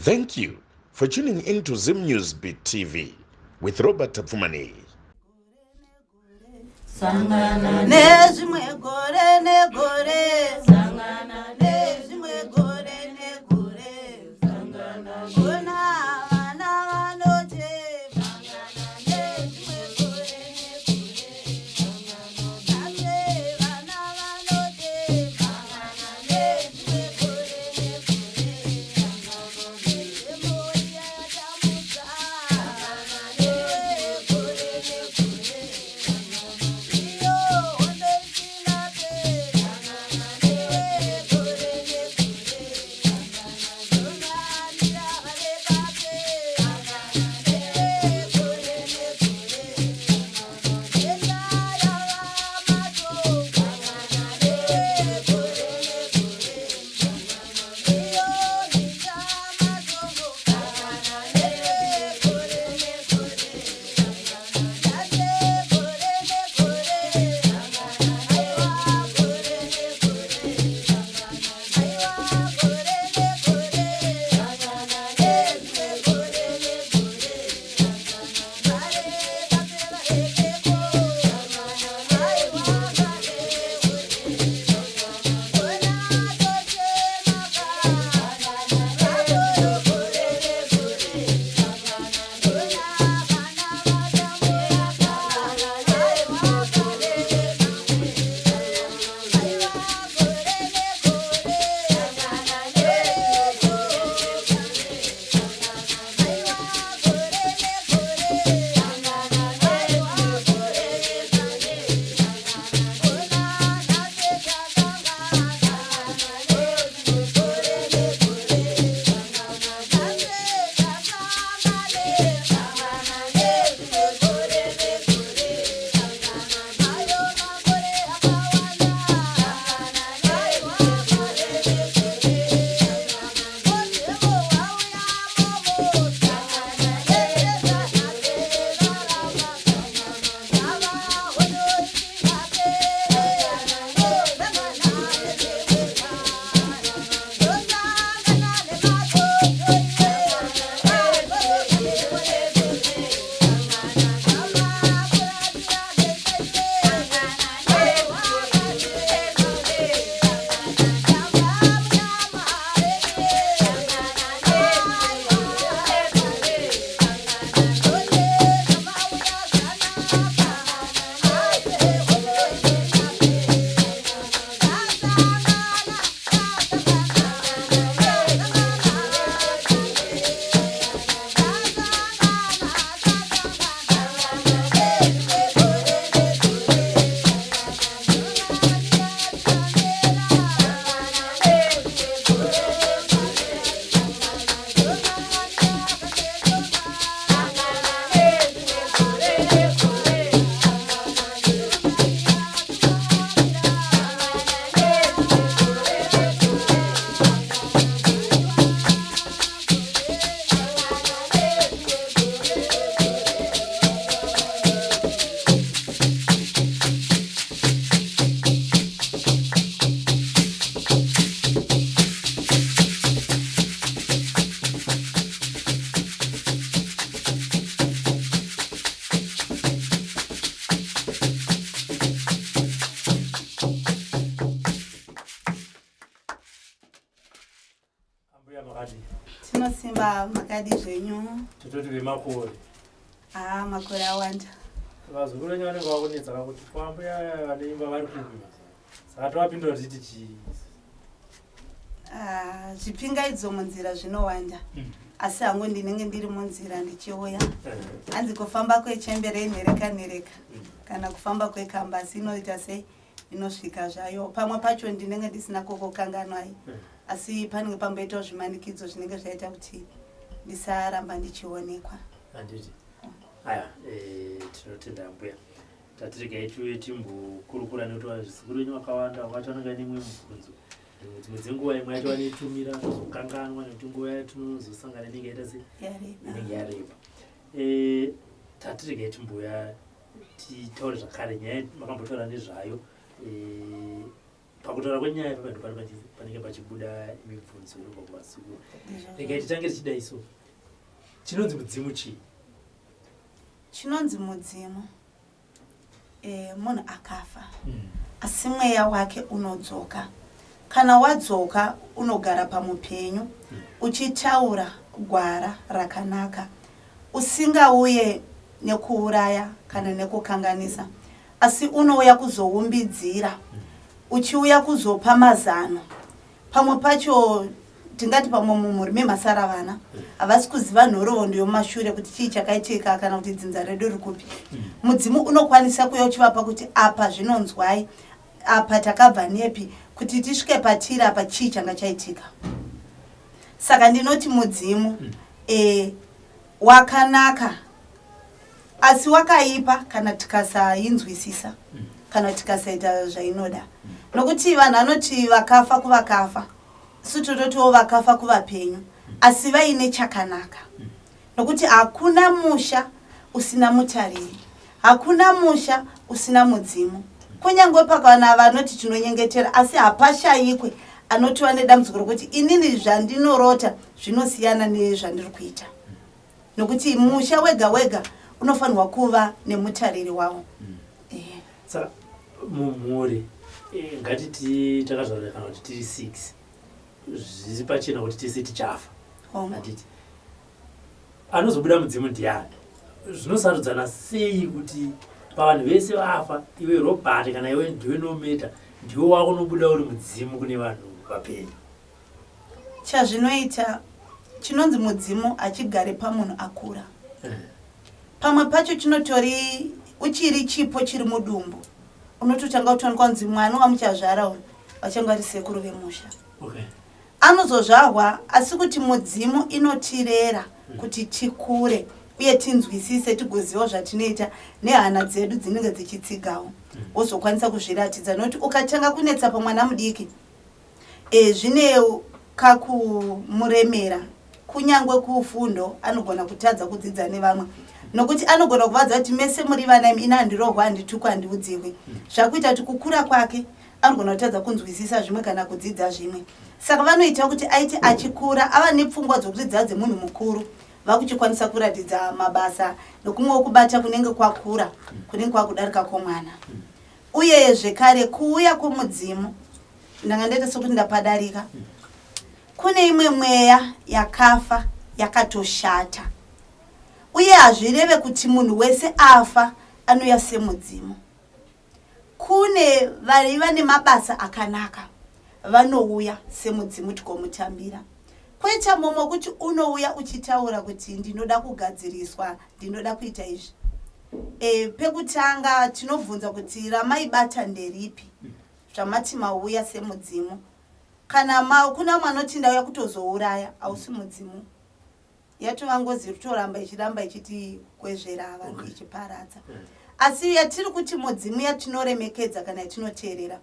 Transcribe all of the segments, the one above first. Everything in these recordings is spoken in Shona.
Thank you for tuning in to Zim News Beat TV with Robert Tapfumani. Sangana nezimwe gore negore sangana nezimwe gore negore sangana bona vana vanote sangana nezimwe gore negore sangana vana vanote sangana nezimwe gore negore emoya yamuza sangana nezimwe gore negore Tinosimba makadi zvenyu tototi vemakore makore awanda vazukuru venyu vanenge vakunetsaka kuti kwambuya vaneimba vari kupi saka tovapindura kuti titi chii zvipingaidzo munzira zvinowanda asi hangu ndinenge ndiri munzira ndichiuya hanzi kufamba kwechembere nhereka kana kufamba kwekambasi inoita sei inosvika zvayo pamwe pacho ndinenge ndisina kokokanganwai asi panenge pamboitawo zvimanikidzo zvinenge zvaita kuti ndisaramba ndichionekwa handiti aya tinotenda mbuya tatirigai tuve timbokurukura nekuti vazukuru venyu vakawanda vacho vanenge nemwe mubvunzo dzimwe dzenguva imwe yacho vanoitumira zokanganwa nekuti nguva yatinozosangana inenge yaita se inenge yareba tatirigai timboya titaure zvakare nyaya makambotaura nezvayo pakutaura kwenyaya pavanhu panenge pachibuda mibvunzo inobva kuvasunguri. Regai titange tichida iso, chinonzi mudzimu chii? Chinonzi mudzimu munhu akafa asi mweya wake unodzoka. Kana wadzoka unogara pamupenyu uchitaura gwara rakanaka, usingauye nekuuraya kana nekukanganisa, asi unouya kuzoumbidzira, uchiuya kuzopa mazano. Pamwe pacho tingati pamwe mumhuri memasara vana havasi kuziva nhoroondo yomashure kuti chii chakaitika kana kuti dzinza redu riri kupi. Mudzimu unokwanisa kuuya uchivapa kuti apa zvinonzwai, apa takabva nepi, kuti tisvike patiri apa chii changa chaitika. Saka ndinoti mudzimu wakanaka asi wakaipa kana tikasainzwisisa kana tikasaita zvainoda. Nokuti vanhu vanoti vakafa kuvakafa, sutototiwo vakafa kuvapenyu, asi vaine chakanaka. Nokuti hakuna musha usina mutariri, hakuna musha usina mudzimu. Kunyangwe pakana vanoti tinonyengetera asi hapashayikwe anotiwa nedambudziko rokuti inini zvandinorota zvinosiyana nezvandiri kuita. Nokuti musha wega wega unofanirwa kuva nemutariri wawo. Saka mumhuri ngatiti takazvaura kana kuti tiri 6 zviri pachena kuti tese tichafa. Hatiti anozobuda mudzimu ndiani? Zvinosarudzana sei kuti pavanhu vese vafa, iwe Robert kana iwe ndiwe Nometa, ndiwe wako unobuda uri mudzimu kune vanhu vapenyu? Chazvinoita chinonzi mudzimu achigare pamunhu akura. Pamwe pacho chinotori uchiri chipo chiri mudumbu, unototanga kutoonekwa kunzi mwana wamuchazvara uyu vachanga vari sekuru vemusha. Anozozvarwa asi kuti mudzimu inotirera kuti tikure uye tinzwisise, tigoziva zvatinoita nehana dzedu dzinenge dzichitsigawo, wozokwanisa kuzviratidza. Nokuti ukatanga kunetsa pamwana mudiki zvine kakumuremera, kunyangwe kufundo anogona kutadza kudzidza nevamwe, nokuti anogona kuvadza kuti mese muri vana ina handirohwa, handitukwa, handiudzirwe. Zvakuita kuti kukura kwake anogona kutadza kunzwisisa zvimwe kana kudzidza zvimwe. Saka vanoita kuti aiti achikura ava nepfungwa dzokudzidza dzemunhu mukuru, vakuchikwanisa kuratidza mabasa nokumwe wokubata kunenge kwakura, kunenge kwakudarika kwomwana. Uye zvekare kuuya kwomudzimu, ndanga ndaita sokuti ndapadarika, kune imwe mweya yakafa yakatoshata, uye hazvireve kuti munhu wese afa anouya semudzimu. Kune vari vane mabasa akanaka vanouya semudzimu tikomutambira. Kwoita mumwe kuti unouya uchitaura kuti ndinoda kugadziriswa, ndinoda kuita izvi. Pekutanga tinobvunza kuti ramaibata nderipi zvamati mauya semudzimu. Kana kuna mwanoti ndauya kutozouraya, hausi mudzimu. Yatova ngozi toramba ichiti kwezvera vanhu ichiparadza. Asi yatiri kuti mudzimu yatinoremekedza kana yatinoteerera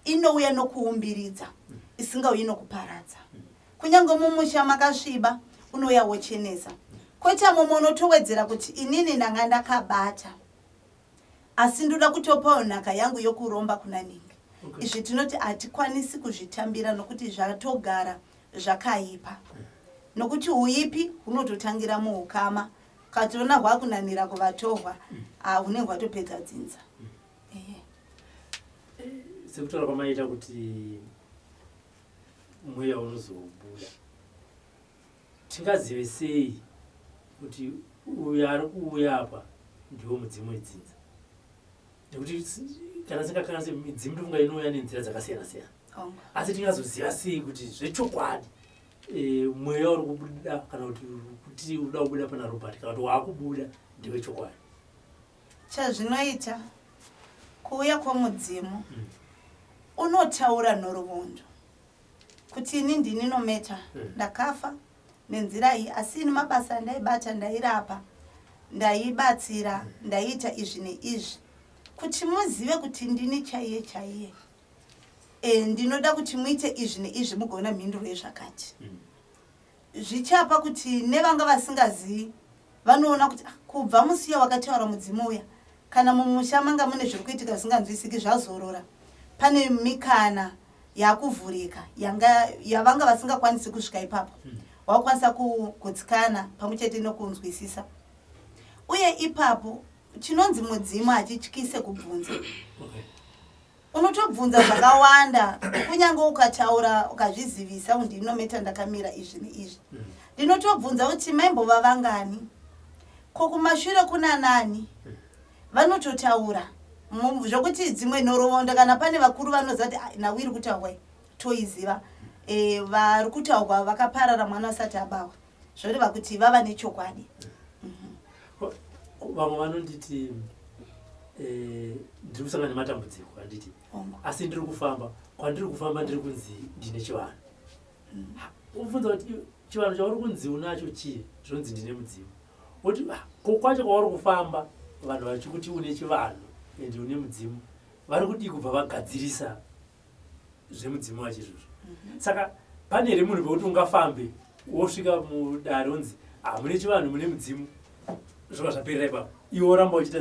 inouya nokuumbiridza, isingauyi nokuparadza. Kunyange mumusha makasviba unouya wochenesa. Koita mumwe unotowedzera kuti inini ndanga ndakabata asi ndoda kutopawo nhaka yangu yokuromba kuna ningi. Izvi tinoti hatikwanisi kuzvitambira nokuti zvatogara zvakaipa. Nokuti uipi hunototangira muukama, kationa hwakunanira kuvatorwa hunenge hwatopedza dzinza. Sekutaura kwamaita kuti mweya unozobuda, tingazive sei kuti uyo ari kuuya apa ndiwo mudzimu wedzinza? Nekuti kana singakangase midzimu ndofunga inouya nenzira dzakasiyana siyana. Asi tingazoziva sei kuti zvechokwadi mweya uri kubuda kana kuti uda kubuda pana Robert kana kuti waakubuda ndiwe chokwadi? Chazvinoita kuuya kwomudzimu unotaura nhoroondo kuti ini ndini Nometa, ndakafa nenzira iyi, asi ini mabasa ndaibata, ndairapa, ndaibatsira, ndaiita izvi neizvi, kuti muzive kuti ndini chaiye chaiye. Ndinoda kuti muite izvi neizvi mugona mhinduro yezvakati. Zvichapa kuti nevanga vasingazivi vanoona kuti kubva musiya wakataura mudzimu uya, kana mumusha manga mune zviri kuitika zvisinganzwisiki zvazorora, pane mikana yakuvhurika yavanga vasingakwanisi kusvika ipapo wakwanisa kugutsikana pamwechete nokunzwisisa uye ipapo chinonzi mudzimu hachityise kubvunza unotobvunza zvakawanda kunyange ukataura ukazvizivisa ndinometa ndakamira izvi neizvi ndinotobvunza kuti maimbova vangani ko kumashure kuna nani vanototaura zvokuti dzimwe nhoroondo kana pane vakuru vanoziva kuti nawiri kutaurwa toiziva vari kutaurwa vakaparara mwana asati abawa zvoreva kuti vava nechokwadi vamwe vanonditi ndiri kusangana nematambudziko anditi asi ndiri kufamba kwandiri kufamba ndiri kunzi ndine chivanhu ubvunza kuti chivanhu chauri kunzi unacho chii zvinonzi ndine mudzimu kuti kwacho kwauri kufamba vanhu vachikuti une chivanhu ende une mudzimu vari kudii kubva vagadzirisa zvemudzimu wachizvozvo saka pane here munhu pekuti ungafambe wosvika mudare unzi mune chivanhu mune mudzimu zvova zvaperera ipapo iwe oramba uchita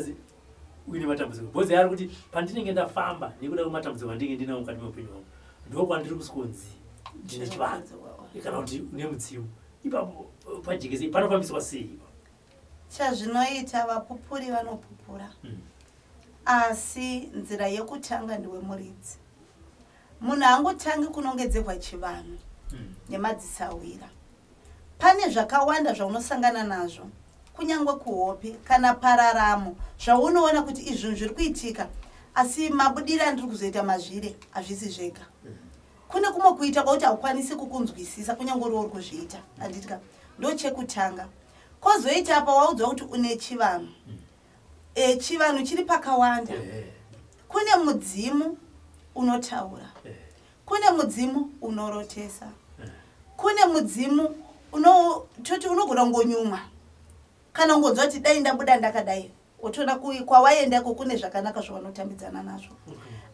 uine matambudziko bhozi ari kuti pandinenge ndafamba nekuda kwematambudziko andinge ndinawo mukati meupenyu wangu ndo kwandiri kuskonzi ndine chivanhu kana kuti une mudzimu ipapo pajekese panofambiswa sei ipapo chazvinoita vapupuri vanopupura asi nzira yekutanga ndiwe muridzi munhu angotangi kunongedzerwa chivanhu nemadzisawira pane zvakawanda zvaunosangana nazvo kunyange kuhope kana pararamo zvaunoona kuti izvi zviri kuitika asi mabudiro andiri kuzoita mazvire hazvisi zvega kune kumwe kuita kwauti haukwanisi kukunzwisisa kunyange uri kuzviita anditika ndo chekutanga kozoita apa waudzwa kuti une chivanhu chivanhu chiri pakawanda kune mudzimu unotaura kune mudzimu unorotesa kune mudzimu toti unogona ngonyumwa kana ungonzwa kuti dai ndabuda ndakadai wotoona kwawaendako kune zvakanaka zvavanotambidzana nazvo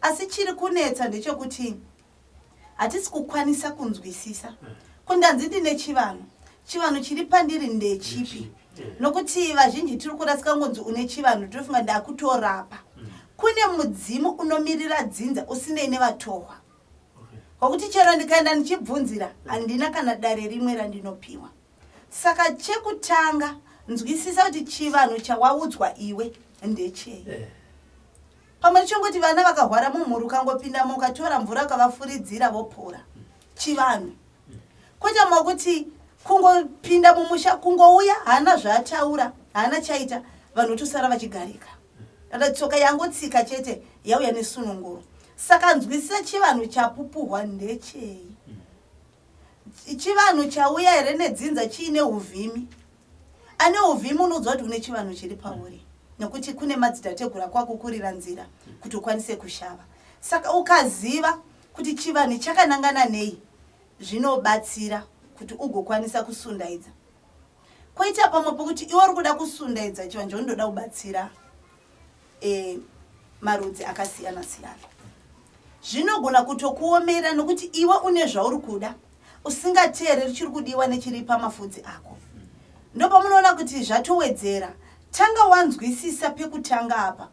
asi chiri kunetsa ndechekuti hatisi kukwanisa kunzwisisa kundanzi ndine chivanhu chiri pandiri ndechipi nokuti vazhinji tiri kurasika ngonzi une chivanhu tofunga ndakutorapa kune mudzimu unomirira dzinza usinei nevatohwa wakuti chero ndikaenda ndichibvunzira handina kana dare rimwe randinopiwa saka chekutanga nzwisisa kuti chivanhu chawaudzwa iwe ndechei pamwe chongoti vana vakahwara mumhuri ukangopindamo ukatora mvura ukavafuridzira vopora chivanhu kwete makuti kungopinda mumusha kungouya hana zvaataura hana chaita vanhu tosara vachigarika kana tsoka yangotsika chete yauya nesununguro saka nzwisisa chivanhu chapupuhwa ndechei chivanhu chauya here nedzinza chiine uvhimi ane uvhimi unodzwa kuti une chivanhu chiri pauri nekuti kune madzitategura kwakukurira nzira kuti ukwanise kushava saka ukaziva kuti chivanhu chakanangana nei zvinobatsira kuti ugokwanisa kusundaidza koita pamwe pokuti iwe uri kuda kusundaidza chivanhu ndoda kubatsira marudzi akasiyana siyana zvinogona kutokuomera nokuti iwe une zvauri kuda usingateereri chiri kudiwa nechiri pamafudzi ako ndopamunoona kuti zvatowedzera tanga wanzwisisa pekutanga apa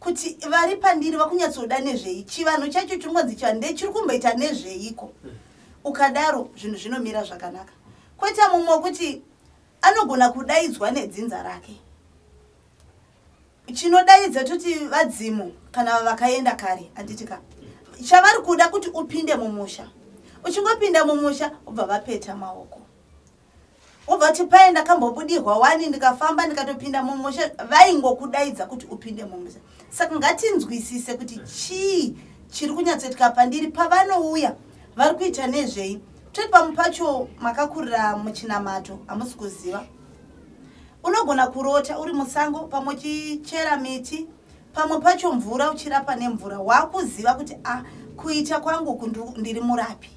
kuti vari pandiri vakunyatsoda nezvei chivanhu chacho chingonzi chivanhu ndechiri kumboita nezveiko ukadaro zvinhu zvinomira zvakanaka kwete mumwe wekuti anogona kudaidzwa nedzinza rake chinodaidza toti vadzimu kana vakaenda kare anditika chavari kuda kuti upinde mumusha uchingopinda mumusha ubva vapeta maoko ubva tipaenda kambobudirwa wani ndikafamba ndikatopinda mumusha vaingokudaidza kuti upinde mumusha saka ngatinzwisise kuti chii chiri kunyatsoitika pandiri pavanouya vari kuita nezvei toti pamwe pacho makakurira muchinamato hamusi kuziva unogona kurota uri musango pamwe chichera miti pamwe pacho mvura uchirapa nemvura wakuziva kuti kuita kwangu ndiri murapi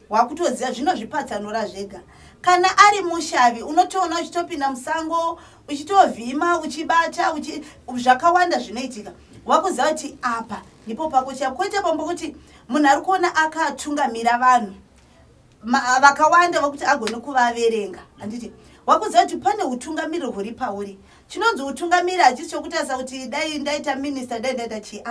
wakutoziva zvinozvipatsanura zvega kana ari mushavi unotoona uchitopinda musango uchitovhima uchibata zvakawanda zvinoitika wakuziva kuti apa ndipo pako chapo kwete pamwe kuti munhu ari kuona akatungamira vanhu vakawanda vakuti agone kuvaverenga handiti wakuziva kuti pane utungamiri huri pauri chinonzi utungamiri hachisi chokutarisa kuti dai ndaita minista dai ndaita chii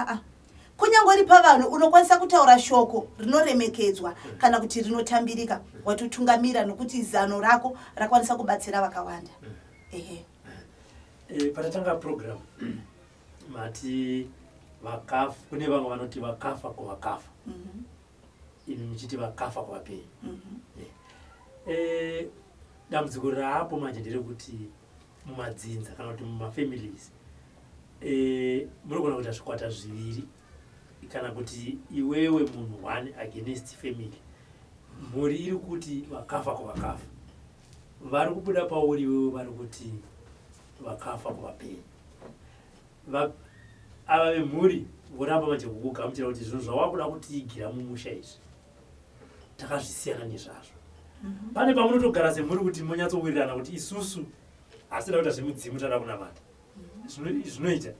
kunyangori pavanhu unokwanisa kutaura shoko rinoremekedzwa kana kuti rinotambirika watotungamira nokuti zano rako rakwanisa kubatsira vakawanda. Patatanga program mati vakafa, kune vamwe vanoti vakafa kuvakafa, imi muchiti vakafa kuvapenyu. Dambudziko raapo manje nderekuti mumadzinza kana kuti mumafamilies munogona kuita zvikwata zviviri, kana kuti iwewe munhu one against family. Mhuri iri kuti vakafa kuvakafa, vari kubuda pauri iwewe vari kuti vakafa kuvapenyu. Ava vemhuri voramba manje kukugamuchira kuti zvinhu zvawakuda kutiigira mumusha izvi takazvisiyana nezvazvo. Pane pamunotogara semhuri kuti monyatsowirirana kuti isusu asida kuita zvemudzimu tada kunamata. Zvinoita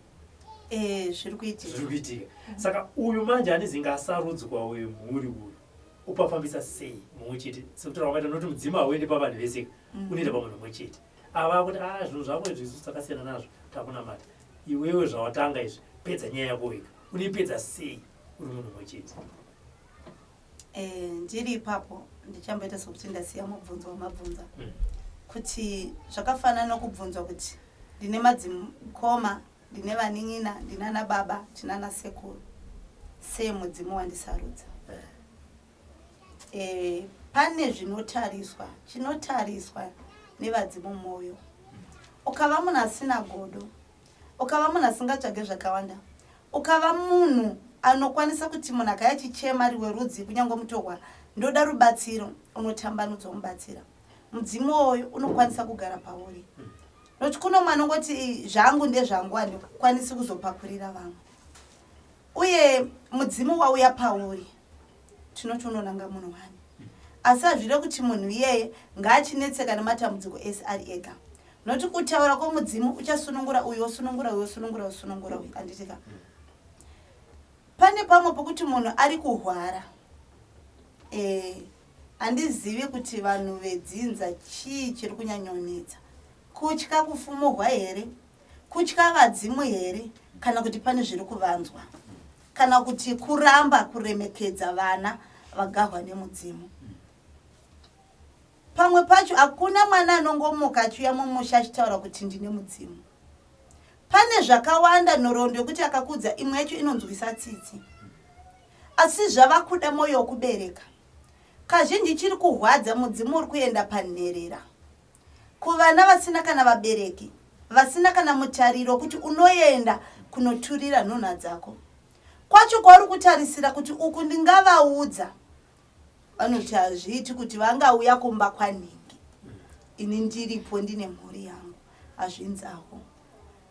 zviri kuitika. Saka uyu manje anizinga asarudzwa wemhuri uyu upafambisa sei mumwe chete, sekuti wakaita noti mudzimu hauendi pavanhu vese, unoita pamunhu mumwe chete. Ava kuti zvinhu zvako izvi isusu takasiyana nazvo takunamata. Iwewe zvawatanga izvi pedza nyaya yako wega, unoipedza sei uri munhu mumwe chete? Ndiri ipapo ndichamboita sokuti ndasiya mubvunzo wamabvunza kuti zvakafanana nokubvunzwa kuti ndine madzimukoma, ndine vanin'ina, ndinana baba, tinana sekuru, sei mudzimu wandisarudza. Pane zvinotariswa, chinotariswa nevadzimu mwoyo. Ukava munhu asina godo, ukava munhu asingatsvage zvakawanda, ukava munhu anokwanisa kuti munhu akayachichema riwe rudzi kunyange mutorwa ndoda rubatsiro, unotambanudzwa mubatsira, mudzimu woyo unokwanisa kugara pauri. Nokuti kuno mwana ngoti zvangu ndezvangu handikwanisi kuzopakurira vamwe. Uye mudzimu wauya pauri tinotononanga munhu wani. Asi hazvire kuti munhu iyeye ngaachinetseka nematambudziko ese ari ega. Nokuti kutaura kwomudzimu uchasunungura uyu, osunungura uyu, osunungura uyu, osunungura uyu. Anditika pane pamwe pokuti munhu ari kuhwara. Handizivi kuti vanhu vedzinza chii chiri kunyanyonetsa. Kutya kufumuhwa here, kutya vadzimu here, kana kuti pane zviri kuvanzwa, kana kuti kuramba kuremekedza vana vagahwa nemudzimu. Pamwe pacho hakuna mwana anongomuka achiuya mumusha achitaura kuti ndine mudzimu. Pane zvakawanda nhoroondo yokuti akakudza imwe yacho inonzwisa tsitsi, asi zvava kuda mwoyo wokubereka. Kazhinji chiri kuhwadza mudzimu uri kuenda panherera. Kuvana vasina kana vabereki, vasina kana mutariro kuti unoenda kunoturira nhunha dzako. Kwacho kwauri kutarisira kuti uku ndingavaudza, vanoti hazviiti kuti vangauya kumba kwaningi. Ini ndiripo ndine mhuri yangu, hazvinzaho.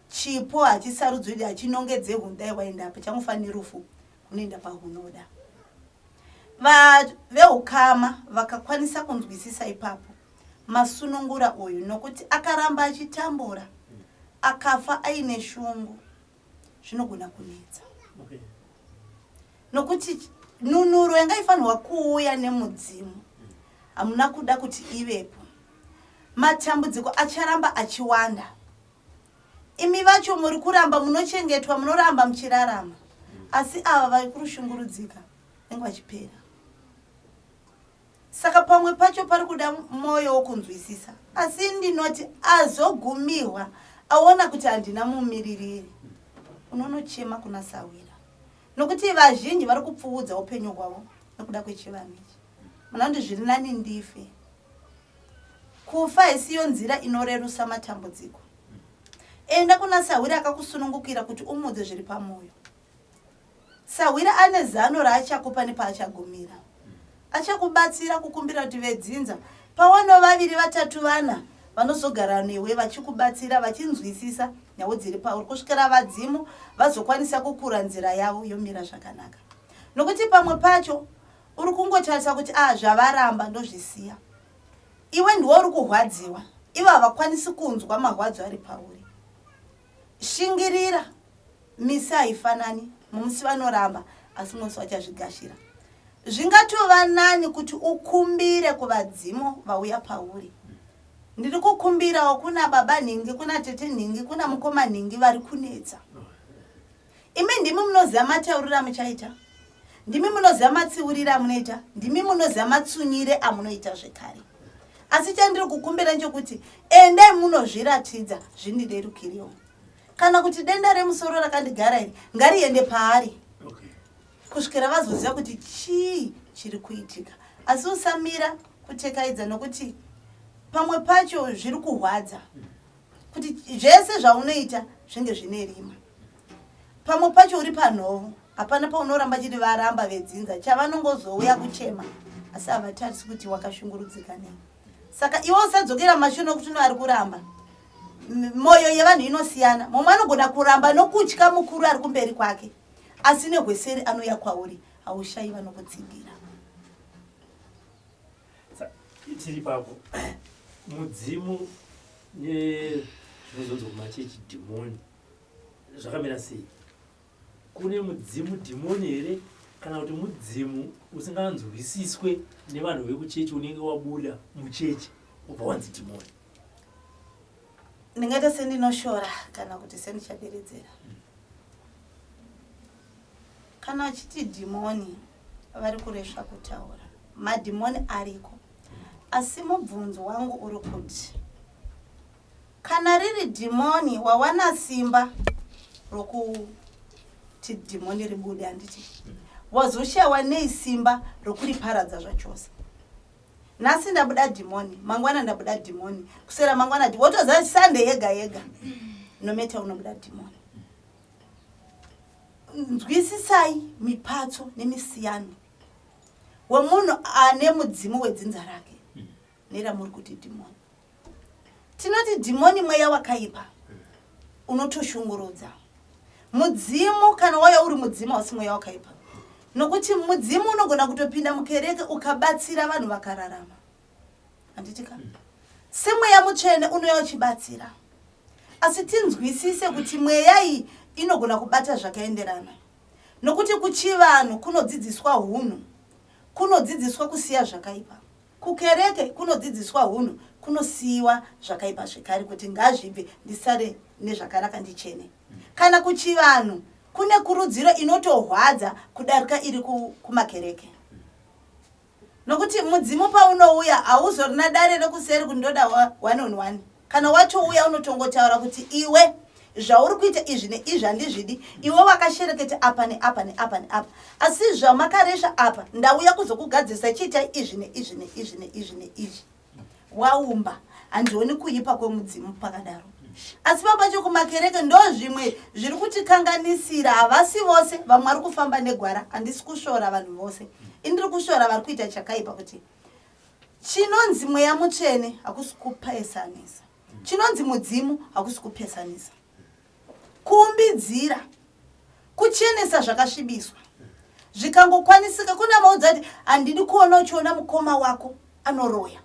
Chipo hachisarudzwi hachinongedze hundai waendapo, changofanira rufu unoenda pahunoda. Vehukama vakakwanisa kunzwisisa ipapo masunungura uyu, nokuti akaramba achitambura akafa aine shungu, zvinogona kunetsa. Nokuti nunuro yangaifanirwa kuuya nemudzimu hamuna kuda kuti ivepo. Matambudziko acharamba achiwanda. Imi vacho muri kuramba munochengetwa, munoramba muchirarama, asi ava vari kurushungurudzika venga vachipera. Saka pamwe pacho pari kuda mwoyo wokunzwisisa, asi ndinoti azogumirwa aona kuti handina mumiririri, unonochema kuna Sawira. Nokuti vazhinji vari kupfuudza upenyu hwavo nokuda kwechivanhu ichi. Munandi zviri nani ndife. Kufa isiyo nzira inorerusa matambudziko. Enda kuna Sawira akakusunungukira kuti umudze zviri pamwoyo. Sawira ane zano raachakupa nepaachagumira. Achakubatsira kukumbira kuti vedzinza pawano vaviri vatatu vana vanozogara newe vachikubatsira vachinzwisisa nyawo dziri pauri kusvikira vadzimu vazokwanisa kukura nzira yavo yomira zvakanaka. Nokuti pamwe pacho uri kungotarisa kuti zvavaramba ndozvisiya. Iwe ndiwo uri kuhwadziwa, ivo havakwanisi kunzwa marwadzo ari pauri. Shingirira, misi haifanani, mumusi vanoramba asi musi vachazvigashira. Zvingatova nani kuti ukumbire kuvadzimu vauya pauri. Ndiri kukumbirawo kuna baba ningi, kuna tete ningi, kuna mukoma ningi vari kunetsa. ime ndimi munoziva matauriro amuchaita, ndimi munoziva matsiuriro amunoita, ndimi munoziva matsunyire amunoita zvekare. Asi chandiri kukumbira nchokuti endai munozviratidza zvindirerukiriwo. Kana kuti denda remusoro rakandigara iri ngariende paari kusvikira vazoziva kuti chii chiri kuitika. Asi usamira kutekaidza nokuti pamwe pacho zviri kurwadza kuti zvese zvaunoita zvinge zvine rima. Pamwe pacho uri panhovo, hapana paunoramba chiri varamba vedzinza chavanongozouya kuchema asi havatarisi kuti wakashungurudzika nei. Saka iwe usadzokera mashure kuti ari kuramba. Moyo yevanhu inosiyana. Mumwe anogona kuramba nokutya mukuru ari kumberi kwake, asi negweseri anouya kwauri haushayi vanokutsingira. Tiri papo mudzimu nezvinozonzwa kumachechi dhimoni zvakamira sei? Kune mudzimu dhimoni here kana kuti mudzimu usinganzwisiswe nevanhu vekuchechi unenge wabuda muchechi ubva wanzi dhimoni? Ndingaita sendinoshora kana kuti sendichaderedzera. Kana achiti dhimoni vari kuresva kutaura, madhimoni ariko. Asi mubvunzo wangu uri kuti kana riri dhimoni wawana simba rokuti dhimoni ribude, handiti wazoshawa nei simba rokuriparadza zvachose. Nhasi ndabuda dhimoni, mangwana ndabuda dhimoni, kusera mangwana wotoziva sande yega yega nometa unobuda dhimoni. Nzwisisai mipatso nemisiyano wemunhu ane mudzimu wedzinza rake neramuri kuti dhimoni. Tinoti dhimoni mweya wakaipa unotoshungurudza. Mudzimu kana waya uri mudzimu hausi mweya wakaipa, nokuti mudzimu unogona kutopinda mukereke ukabatsira vanhu vakararama, handitika? Semweya mutsvene unouya uchibatsira. Asi tinzwisise kuti mweya iyi inogona kubata zvakaenderana, nokuti kuchivanhu kunodzidziswa hunhu, kunodzidziswa kusiya zvakaipa. Kukereke kunodzidziswa hunhu, kunosiyiwa zvakaipa zvekare kuti ngazvibve ndisare nezvakanaka ndichene. Kana kuchivanhu kune kurudziro inotorwadza kudarika iri kumakereke. Nokuti mudzimu paunouya hauzorina dare rekuseri kundoda 1 on 1. Kana watouya unotongotaura kuti iwe zvauri kuita izvi neizvi handizvidi, iwe wakashereketa apa neapa neapa neapa, asi zvamakaresha apa ndauya kuzokugadzisa chiita izvi neizvi neizvi neizvi neizvi. Waumba, handioni kuipa kwemudzimu pakadaro. Asi papacho kumakereke ndo zvimwe zviri kutikanganisira. Havasi vose, vamwe vari kufamba negwara, handisi kushora vanhu vose. Indiri kushora vari kuita chakaipa kuti chinonzi mweya mutsvene hakusi kupesanisa, chinonzi mudzimu hakusi kupesanisa. Kuumbidzira, kuchenesa zvakasvibiswa, zvikangokwanisika. Kuna maudza kuti handidi kuona uchiona mukoma wako anoroya.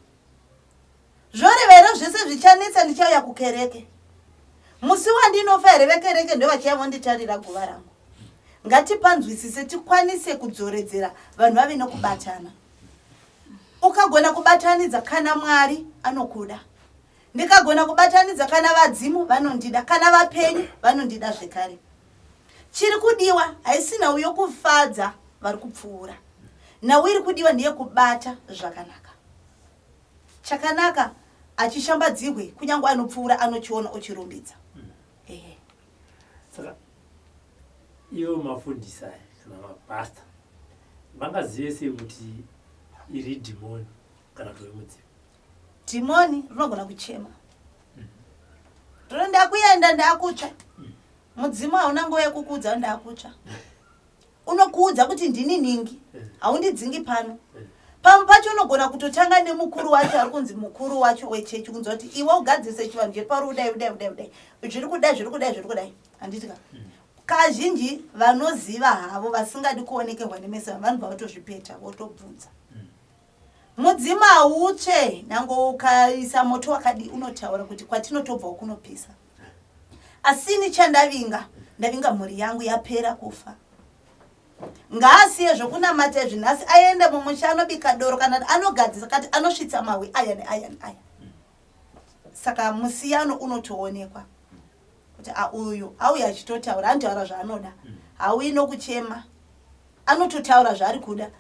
Zvorevera zvese zvichanetsa ndichauya kukereke. Musi wandinofa here vekereke ndo vachiyavonditarira guva rangu. Ngatipanzwisise tikwanise kudzoredzera vanhu vave nokubatana. Ukagona kubatanidza kana Mwari anokuda, ndikagona kubatanidza kana vadzimu vanondida, kana vapenyu vanondida zvekare. Chiri kudiwa haisina uyo kufadza vari kupfuura, nawo iri kudiwa ndiye kubata zvakanaka. Chakanaka achishambadzirwe kunyange anopfuura anochiona ochirumbidza. Saka iwo mafundisa kana mapasta vangazive sei kuti iri dhimoni kana kuti mudzimu? Dhimoni rinogona kuchema. Ndakuenda ndakutsva. Mudzimu hauna nguva yekukuudza ndakutsva. Unokuudza kuti ndini ningi, haundidzingi pano. Pamwe pacho unogona kutotanga nemukuru wacho ari kunzi mukuru wacho wechechi kunzi kuti iwe ugadzise chivanhu chepauri udai udai udai udai. Zviri kudai zviri kudai zviri kudai. Handitika. Kazhinji vanoziva havo vasingadi kuonekerwa nemeso vanhu vatozvipeta votobvunza. Mudzimu hautsve, nango ukaisa moto wakadi unotaura kuti kwatinotobva kunopisa. Asini chandavinga, ndavinga mhuri yangu yapera kufa. Ngaasiye zvokunamata zvinhasi aende mumusha anobika doro kana anogadzisa kati anosvitsa mahwe aya neaya neaya. Saka musiyano unotoonekwa kuti uyu auya achitotaura, anotaura zvaanoda. hauyi nokuchema, anototaura zvaari kuda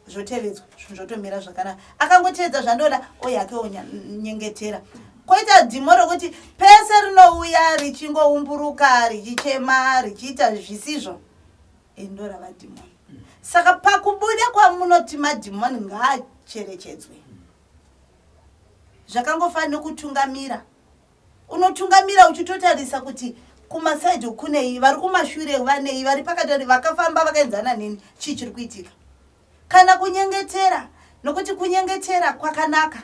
zvotevedzwa zvotomira zvakanaka. Akangoteedza zvandoda oyake onyengetera. Koita dhimo rokuti pese rinouya richingoumburuka richichema richiita zvisizvo, ndorava dhimoni. Saka pakubuda kwamunoti madhimoni ngaacherechedzwe. Zvakangofanira kutungamira. Unotungamira uchitotarisa kuti kumasaidhi kunei, vari kumashure vanei, vari pakati vakafamba vakaenzana neni, chii chiri kuitika. Kana kunyengetera, nokuti kunyengetera kwakanaka.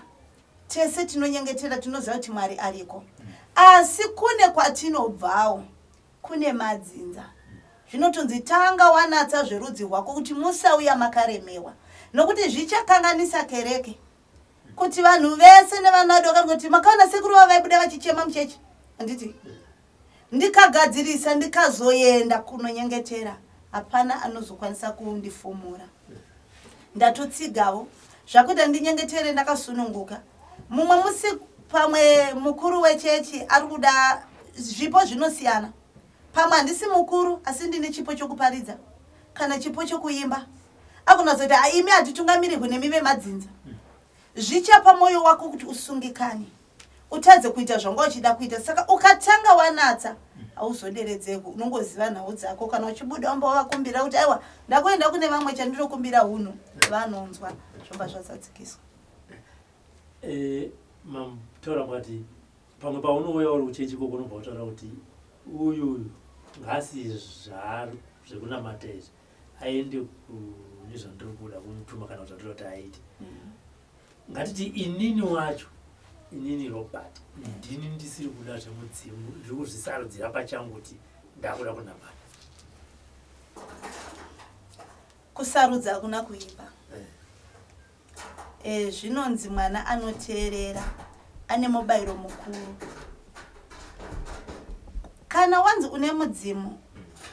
Tese tinonyengetera tinoziva kuti Mwari ariko. Asi kune kwatinobvawo, kune madzinza. Zvinotonzi tanga wanatsa zverudzi rwako kuti musauya makaremewa. Nokuti zvichakanganisa kereke. Kuti vanhu vese nevana vadoka kuti makaona sekuru vavaibuda vachichema muchechi. Anditi ndikagadzirisa ndikazoenda kunonyengetera, hapana anozokwanisa kundifumura. Ndatotsigawo zvakuti ndinyengetere ndakasununguka. Mumwe musi pamwe mukuru wechechi ari kuda zvipo zvinosiyana. Pamwe handisi mukuru asi ndine chipo chokuparidza kana chipo chokuimba. Akunazoti imi hatitungamirirwi nemive madzinza. Zvichapa moyo wako kuti usungikane, utadze kuita zvanga uchida kuita. Saka ukatanga wanatsa hauzoderedzeko, unongoziva nhau dzako. Kana uchibuda wamba wavakumbira kuti aiwa ndakuenda kune vamwe chandinokumbira hunhu, vanonzwa zvomba zvadzadzikiswa. Taura kwati pamwe paunouya uri uchechi koko unobva utaura kuti uyu ngasi zvekunamata izvi aende kune zvandiri kuda kumutuma kana kuti kuti aite. Ngatiti inini wacho, inini Robert, ndini ndisiri kuda zvemudzimu, ndiri kuzvisarudzira pachangu kuti ndakuda kunamata. Kusarudza hakuna kuipa. Zvinonzi mwana anoteerera ane mubayiro mukuru. Kana wanzi une mudzimu,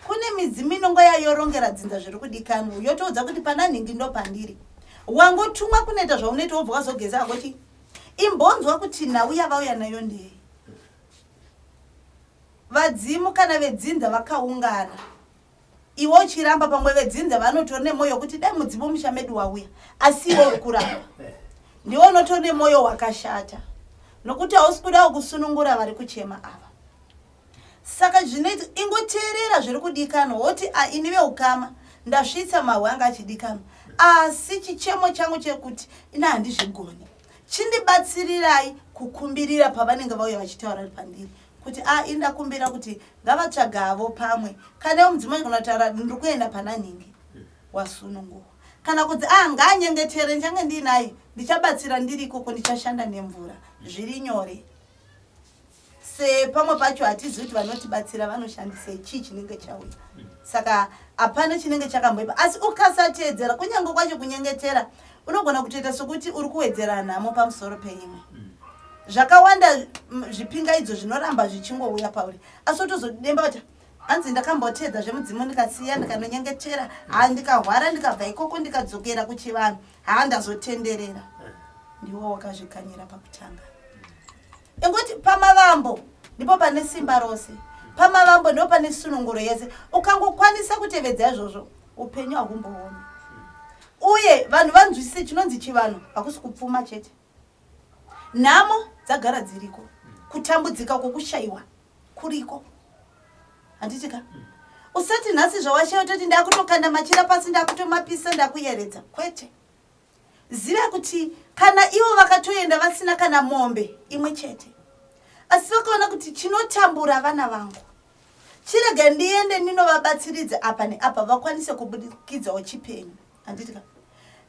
kune midzimu inongo yayorongera dzinza zviri kudikanwa, yotoudza kuti pana nhingi ndo pandiri. Wangotumwa kunoita zvaunoita wobva wazogeza hakochi imbonzwa kuti nauya vauya nayo ndei. Vadzimu kana vedzinza vakaungana, iwe uchiramba pamwe vedzinza vanotora nemoyo kuti dai mudzimu mushamedu wauya, asi iwe uri kuramba. Ndiwe unotora nemoyo wakashata, nokuti hausi kudawo kusunungura vari kuchema ava. Saka zvinoita ingoteerera zviri kudikanwa, woti inive ukama ndasvitsa mahwe anga achidikanwa. Asi chichemo changu chekuti ina handizvigoni, chindibatsirirai kukumbirira pavanenge vauya vachitaura pandiri kuti indakumbira kuti ngavatsvagavo pamwe. Kana iwe mudzimai kana kutaura ndiri kuenda pana nhingi wasununguka, kana kuti ngaanyengetere nchange ndinaye ndichabatsira ndiri ikoko, ndichashanda nemvura, zviri nyore. Se pamwe pacho hatizivi kuti vanotibatsira vanoshandisei, chii chinenge chauya. Saka hapana chinenge chakamboipa. Asi ukasateedzera kunyange kwacho kunyengetera, unogona kutoita sokuti uri kuwedzera nhamo pamusoro peimwe. Zvakawanda zvipingaidzo zvinoramba zvichingouya pauri. Asi utozodemba kuti hanzi ndakamboteedza zvemudzimu ndikasiya ndikanonyengetera, ndikahwara ndikabva ikoko ndikadzokera kuchivanhu, ndazotenderera. Ndiwo wakazvikanyira pakutanga. Ingoti pamavambo ndipo pane simba rose. Pamavambo ndipo pane sununguro yese. Ukangokwanisa kutevedza izvozvo, upenyu hahumbooni. Uye vanhu vanzwisise chinonzi chivanhu hakusi kupfuma chete. Nhamo dzagara dziriko, kutambudzika kwokushayiwa kuriko. Handitika usati nhasi zvawashaya utoti ndakutokanda machira pasi ndakutomapisa ndakuyeredza, kwete. Ziva kuti kana ivo vakatoenda vasina kana mombe imwe chete, asi vakaona kuti chinotambura vana vangu, chirege ndiende ndinovabatsiridza apa neapa vakwanise kubudikidzawo chipenyu. Handitika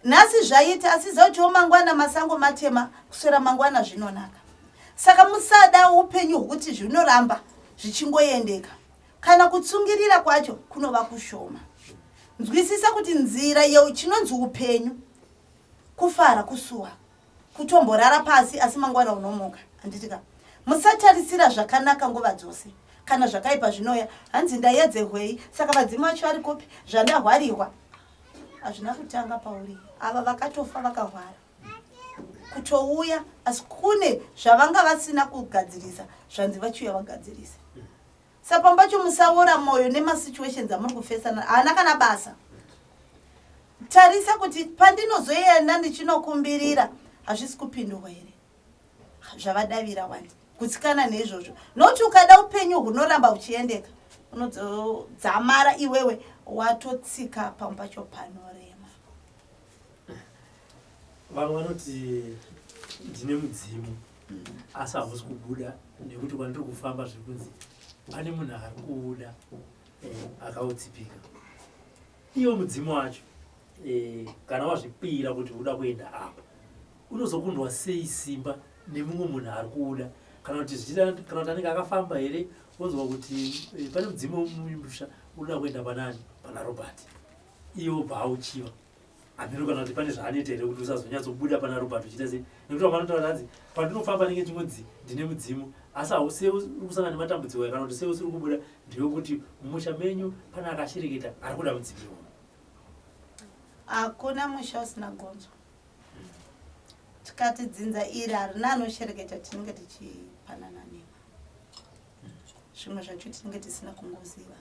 nhasi zvaita, asi zauchiwo mangwana masango matema, kuswera mangwana zvinonaka. Saka musada upenyu hwokuti zvinoramba zvichingoendeka, kana kutsungirira kwacho kunova kushoma. Nzwisisa kuti nzira chinonzi upenyu kufara kusuwa, kutomborara pasi asi mangwana unomuka. Handitika musatarisira zvakanaka nguva dzose, kana zvakaipa zvinoya hanzi ndaedzehwei. Saka vadzimu vacho vari kopi? Zvandahwarirwa hazvina kutanga pauri. Ava vakatofa vakahwara kutouya, asi kune zvavanga vasina kugadzirisa, zvanzi vachiuya vagadzirisa. sapambacho musaora moyo nemasituations amuri kufesana haana kana basa. Tarisa kuti pandinozoenda ndichinokumbirira hazvisi kupindurwa here zvavadavira wani kutsikana neizvozvo noti ukada upenyu hunoramba huchiendeka unodzamara iwewe watotsika pambacho panorema. Vamwe vanoti ndine mudzimu asi hamusi kubuda nekuti kwandiri kufamba zvekunzi pane munhu ari kuuda akautsipika. Iwo mudzimu wacho kana wazvipira kuti uda kuenda apa unozokundwa sei simba nemumwe munhu ari kuuda kana kuti anenge akafamba here wonzwa kuti pane mudzimu mumusha unoda kuenda panani pana Robert iwo bauchiva amiro kana kuti pane zvaanoita here kuti usazonyatsobuda pana Robert uchiita sei nekuti vanotaura kuti pandinofamba nenge chingodzi ndine mudzimu asi hausei uri kusangana nematambudziko kana kuti sei usiri kubuda ndiwe kuti mumusha menyu pane akashereketa ari kuda mudzimu. Hakuna musha usina gonzo. Tikati dzinza iri harina anoshereketa tinenge tichipanana nema. Zvimwe zvacho tinenge tisina kungoziva.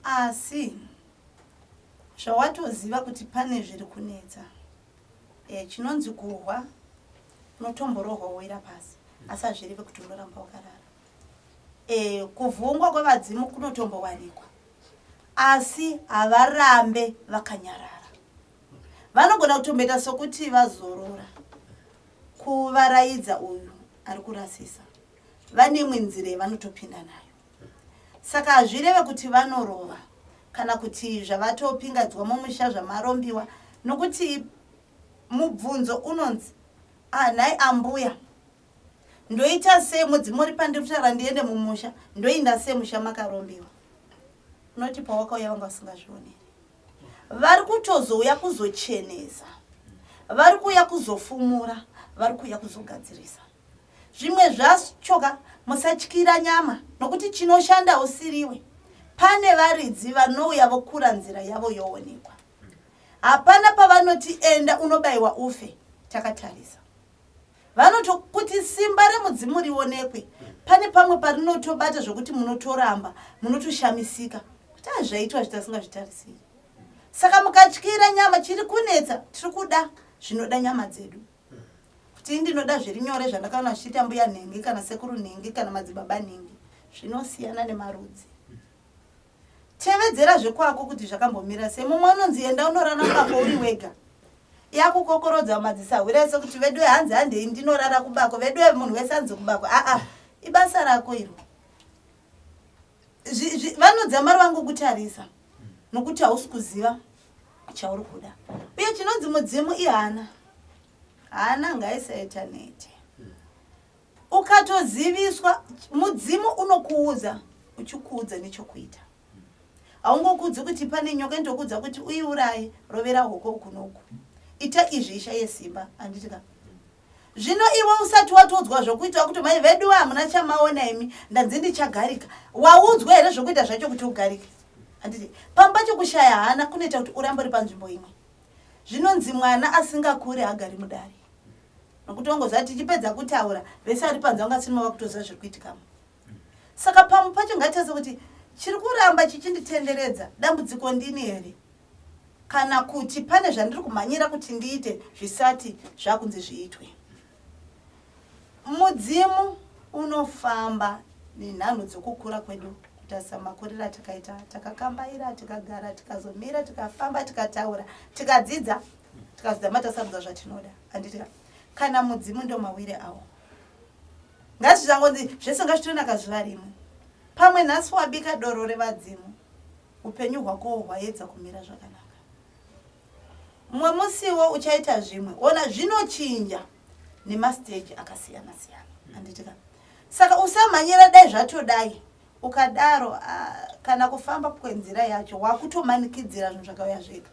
Asi zvawatoziva kuti pane zviri kunetsa. Chinonzi kuhwa unotomborohwa woira pasi. Asi hazvirive kuti unoramba wakarara. Kuvhungwa kwevadzimu kunotombowanikwa. Asi havarambe vakanyarara. Vanogona kutomboita sokuti vazorora. Kuvaraidza uyu ari kurasisa. Vane imwe nzira yavanotopinda nayo. Saka hazvireve kuti vanorova kana kuti zvavatopingadzwa mumusha zvamarombiwa nokuti mubvunzo unonzi nhai ambuya ndoita sei mudzimu uri pandiri kutaura ndiende mumusha ndoinda sei musha makarombiwa. Unoti pawakauya vanga vasingazvioneri. Vari kutozouya kuzochenesa. Vari kuuya kuzofumura. Vari kuuya kuzogadzirisa. Zvimwe zvachoka musatyira nyama nokuti chinoshanda usiriwe. Pane varidzi vanouya vokura nzira yavo yoonekwa. Hapana pavanoti enda unobayiwa ufe takatarisa. Vanotokuti simba remudzimu rionekwe. Pane pamwe parinotobata zvokuti munotoramba munotoshamisika. Kuti zvaitwa zvitasingazvitarisiri. Saka mukatyira nyama chiri kunetsa tiri kuda zvinoda nyama dzedu. Kuti ndinoda zviri nyore zvandakaona zvichiita mbuya nhengi kana sekuru nhengi kana madzibaba nhengi. Zvinosiyana nemarudzi. Tevedzera zvekwako kuti zvakambomira sei. Mumwe unonzi enda unorara kwako uri wega. Yakukokorodza madziso awirese kuti vedu hanzi handei ndinorara kubako vedu munhu wese hanzi kubako. Ibasa rako iro. Vanodzamara vangu kutarisa nokuti hausi kuziva chauri kuda. Uye chinonzi mudzimu ihana. Hana ngaisaita nete. Ukatoziviswa mudzimu unokuudza uchikuudza nechokuita. Haungokuudzi kuti pane nyoka ndokuudza kuti uiuraye rovera hoko ukunoku. Ita izvi ishaye simba handitika. Zvino iwe usati watodzwa zvokuita kuti mai vedu hamuna chamaona imi ndanzi ndichagarika. Waudzwa here zvokuita zvacho kuti ugarike. Handiti pamba chokushaya hana kunoita kuti urambe uri panzvimbo imwe. Zvinonzi mwana asingakure hagari mudare. Nokuti wangoziva tichipedza kutaura vese ari panze vangasima vakutoziva zviri kuitikamo. Saka pamwe pacho ngatitarisa kuti chiri kuramba chichinditenderedza dambudziko ndini here kana kuti pane zvandiri kumhanyira kuti ndiite zvisati zvakunzi zviitwe. Mudzimu unofamba nenhano dzokukura kwedu kutarisa makuriro atakaita takakambaira tikagara tikazomira tikafamba tikataura tikadzidza tikazodama tasarudza zvatinoda. Handiti kana mudzimu ndo mawire awo. Ngazvichangonzi zvese ngazvitonaka zuva rimwe. Pamwe nhasi wabika doro revadzimu upenyu hwako hwaedza kumira zvakanaka. Mumwe musiwo uchaita zvimwe ona zvinochinja nemastage akasiyana siyana. Handitika saka usamhanyira dai zvatodai ukadaro kana kufamba kwenzira yacho wakutomanikidzira zvinhu zvakauya zvega.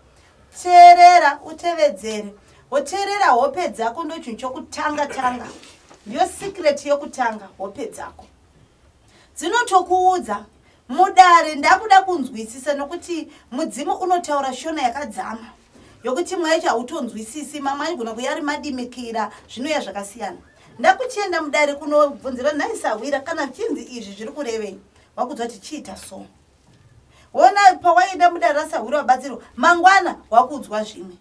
Teerera utevedzere. Woteerera hope dzako ndo chinhu chokutanga tanga. Ndiyo secret yokutanga hope dzako. Dzinotokuudza mudare ndakuda kunzwisisa nokuti mudzimu unotaura shona yakadzama. Yokuti mwacho hautonzwisisi mama anigona kuyari madimikira zvinoya zvakasiyana. ndakuchienda mudare kunobvunzira nhaisawira kana chinzi izvi zviri kurevei wakudzwa kuti chiita so wona pawaenda mudare rasawira wabatsirwa mangwana wakudzwa zvimwe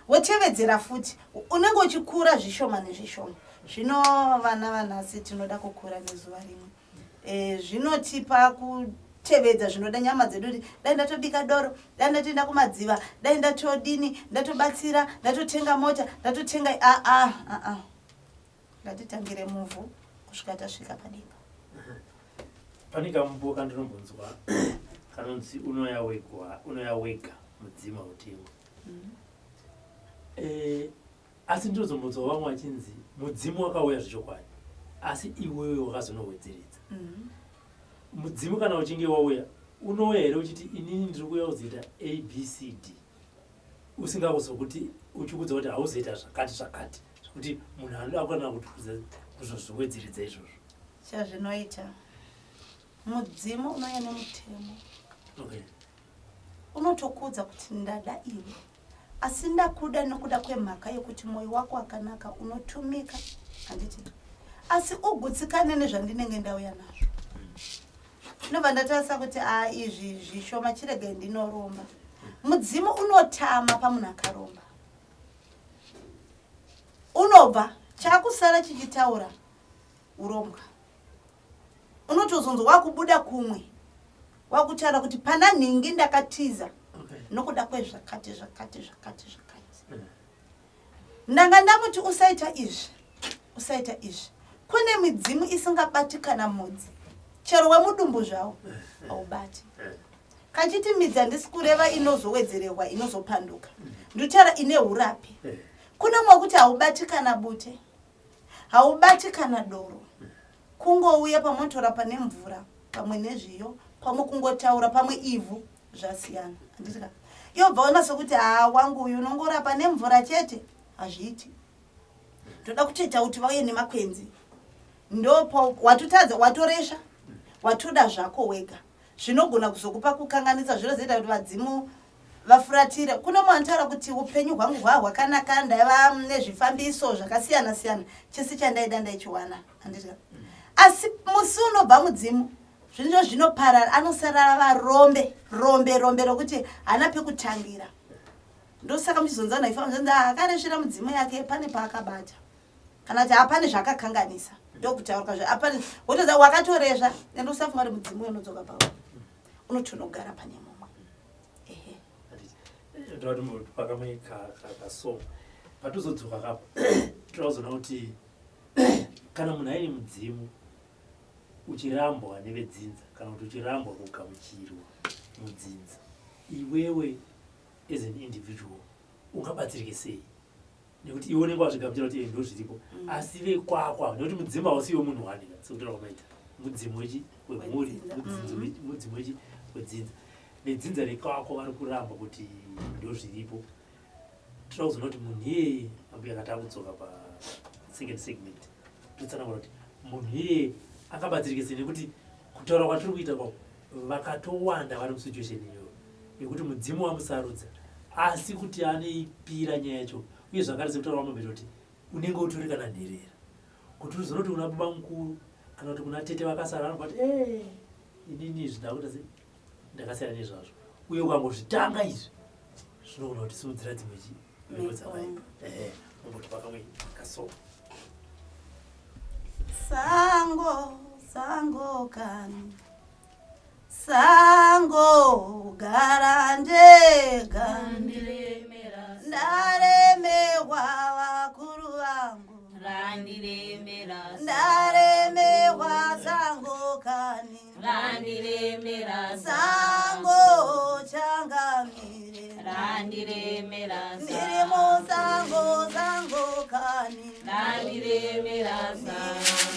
wotevedzera futi unenge uchikura zvishoma nezvishoma zvino vana vanhasi tinoda kukura nezuva rimwe zvinotipa kutevedza zvinoda nyama dzedu kuti dai ndatobika doro dai ndatoenda kumadziva dai ndatodini ndatobatsira ndatotenga mota ndatotenga ngatitangire muvhu kusvika tasvika padimba. Pane kambo kandinombonzwa kanonzi unoya wega mudzima utengwa. Asi ndinozombonzwa vamwe vachinzi mudzimu wakauya zvechokwadi asi iwewe wakazonowedzeredza. Mudzimu kana uchinge wauya unouya here uchiti inini ndiri kuuya kuzoita abcd usingakuzokuti uchikudza kuti hauzoita zvakati kuti munhu anoda kuona kuti kuzozviwedzeredza izvozvo. Chazvinoita mudzimu unouya nemutemo. Unotokudza kuti ndada iwe asi ndakuda nokuda kwemhaka yokuti mwoyo wako wakanaka unotumika handiti asi ugutsikane nezvandinenge ndauya nazvo. Ndobva ndatarisa kuti izvi zvishoma chirege ndinoromba. Mudzimu unotama pamunhu akaromba. Unobva chakusara chichitaura urombwa. Unotozonzwa wakubuda kumwe wakutaura kuti pana nhingi ndakatiza nokuda kwezvakati. Ndanga ndamuti usaita izvi. Kune midzimu isingabatikana mudzi. Chero wemudumbu zvawo haubati. Kachiti midzi handisi kureva inozowedzererwa inozopanduka. Nditaura ine urapi. Kuna mwakuti haubatikana bute. Haubatikana doro. Kungouya pamotora pane mvura, pamwe nezviyo, pamwe kungotaura, pamwe ivhu zvasiyana. Andika. Yobva ona sokuti wangu uyu unongorapa nemvura chete hazviiti. Toda kutoita kuti vauye nemakwenzi. Ndopo watotadza watoresha watoda zvako wega. Zvinogona kuzokupa kukanganisa zviro zvoita kuti vadzimu vafuratire. Kuna mwantaura kuti upenyu hwangu hwakanaka ndaiva nezvifambiso zvakasiyana siyana. Chese chandaida ndaichiwana. Andika. Asi musi unobva mudzimu zvinjo zvinoparara anosarara varombe rokuti hana pekutangira. Ndosaka muchizonzana ifambo akaresvera mudzimu yake pane paakabata. Kana kuti hapane zvakakanganisa. Ndokutaurwa apane wotoza wakatorezva ende usafunga kuti mudzimu unodzoka pawo. Unotonogara pane mumwe. Ndoti pakamwe kaso patozodzoka kapo tozona kuti kana munhu aine mudzimu uchirambwa nevedzinza kana kuti uchirambwa kugamuchirwa mudzinza iwewe as an individual ungabatsirike sei nekuti iwe unenge wazvigamuchira kuti ndo zviripo asi vekwakwa nekuti mudzimu hausiwo munhu wanika sekutira kwamaita mudzimu wemhuri mudzimu wedzinza vedzinza rekwako vari kuramba kuti ndo zviripo tinoda kuzona kuti munhu iyeye ambuya akati akudzoka pasecond segment totsanangura kuti munhu iyeye akabatsirike sei nekuti kutaura kwatiri kuita kwako vakatowanda vari musituation iyoyo yekuti mudzimu wamusarudza asi kuti anoipira nyaya yacho uye zvakare sekutaura kwamabheta kuti unenge utori kana nherera kuti uzoona kuti kuna baba mukuru kana kuti kuna tete vakasara vanobva kuti inini izvi ndakuita sei ndakasiyana nezvazvo uye ukangozvitanga izvi zvinogona kuti simudzira dzimwe chidzamai ungoti pakamwe kaso sango kani sango gara ndega ndaremerwa vakuru vangu ndaremerwa sango kani sango changamire ndiri musango kani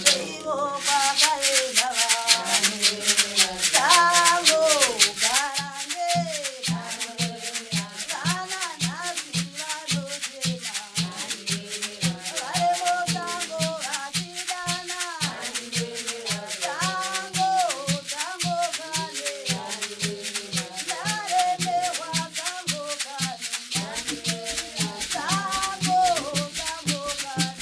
ndivo kwakaenda sango garande vana nhasi vanochena vari musango vachidana sango kane ndaremerwa sango kane sango kane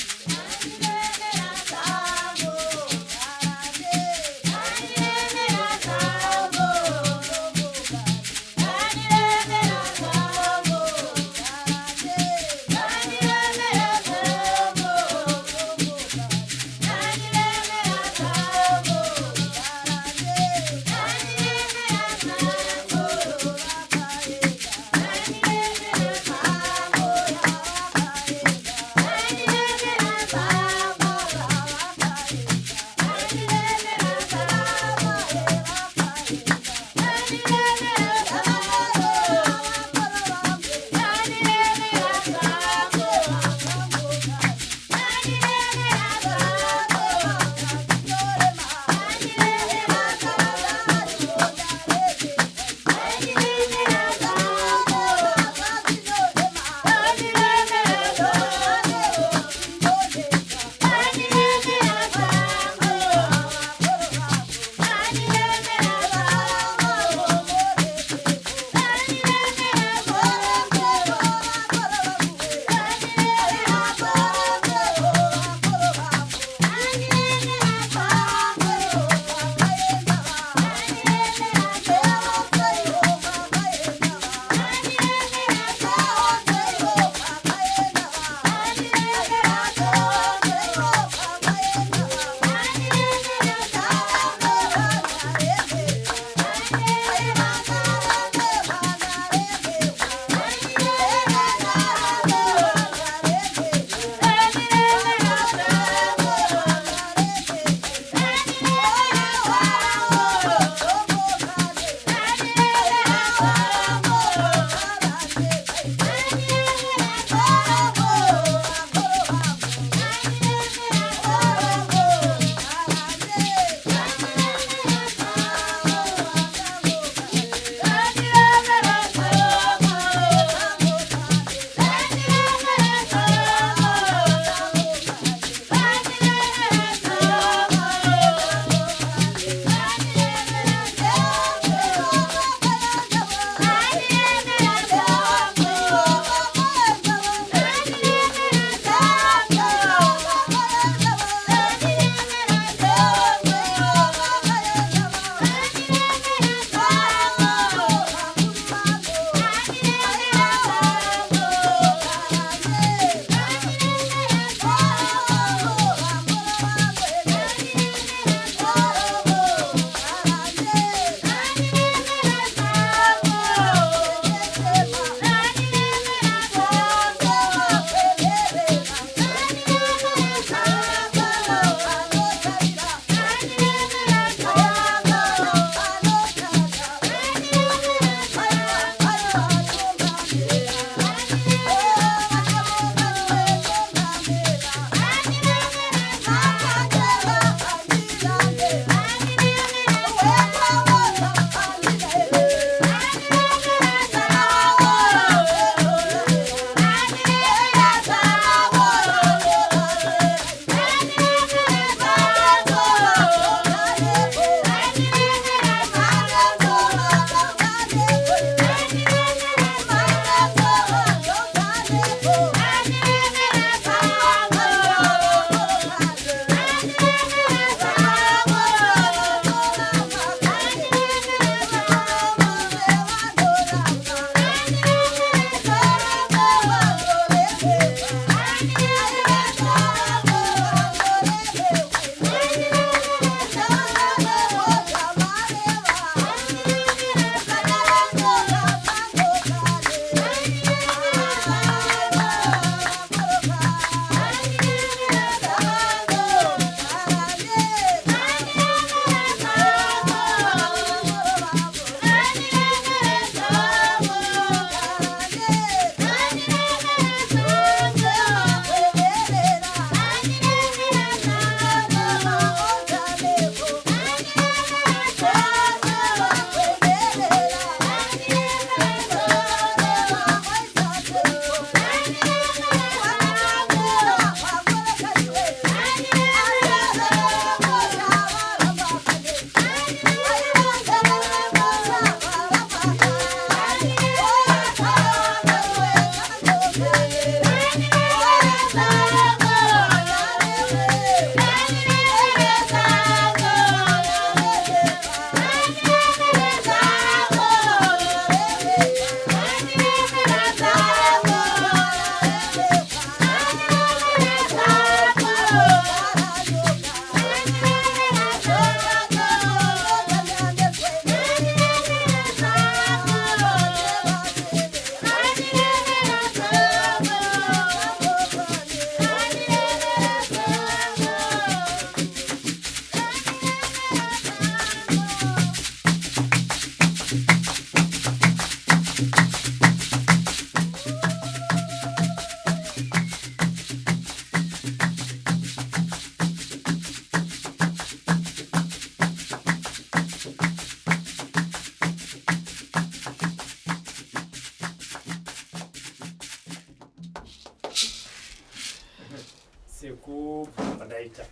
sekubva ndaita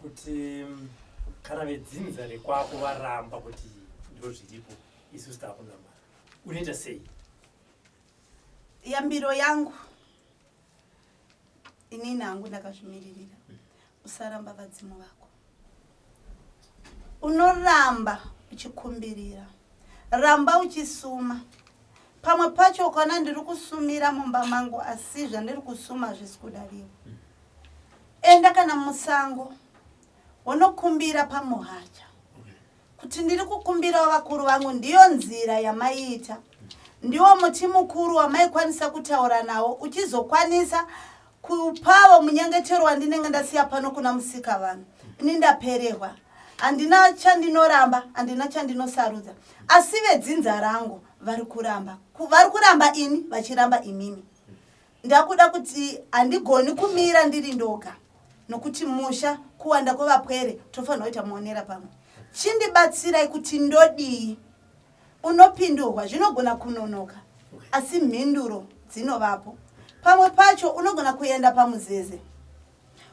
kuti kana vedzinza rekwako varamba kuti ndo zviripo isusu takunamba unoita sei? Yambiro yangu inini hangu ndakazvimiririra usaramba vadzimu vako. Unoramba uchikumbirira, ramba uchisuma. Pamwe pacho ukaona ndiri kusumira mumba mangu asi zvandiri kusuma zvisi kudariwa. Enda kana musango unokumbira pamuhacha kuti ndiri kukumbira vakuru vangu ndiyo nzira yamaiita, ndiwo muti mukuru wamaikwanisa kutaura nawo uchizokwanisa kupavo munyengetero wandinenge ndasiya pano kuna musika vanhu. Ini ndaperehwa, handina chandinoramba, handina chandinosarudza, asi vedzinza rangu vari kuramba ini vachiramba imimi. Ndakuda kuti handigoni kumira ndiri ndoga, nokuti musha kuwanda kwevapwere tofanira kuita muonera pamwe. Chindibatsirai kuti ndodii. Unopindurwa zvinogona kunonoka, asi mhinduro dzinovapo. Pamwe pacho unogona kuenda pamuzeze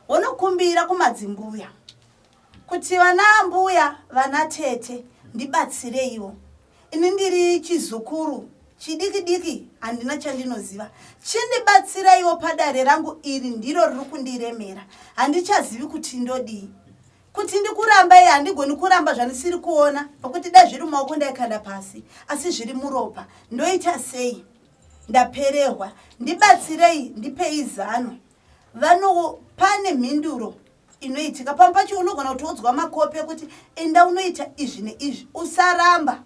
unokumbira kumadzimbuya kuti vana mbuya vana tete ndibatsireiwo. Ini ndiri chizukuru chidiki handina chandinoziva, chindibatsiraiwo padare rangu iri ndiro riri kundiremera. Handichazivi kuti ndodii. Kuti ndikuramba iyi handigoni kuramba zvandisiri kuona, nokuti dai zviri mumaoko ndaikanda pasi, asi zviri muropa. Ndoita sei? Ndaperehwa, ndibatsirei, ndipei zano. Vanhu pane mhinduro inoitika. Pamwe pacho unogona kutoudzwa makope kuti enda unoita izvi neizvi, usaramba.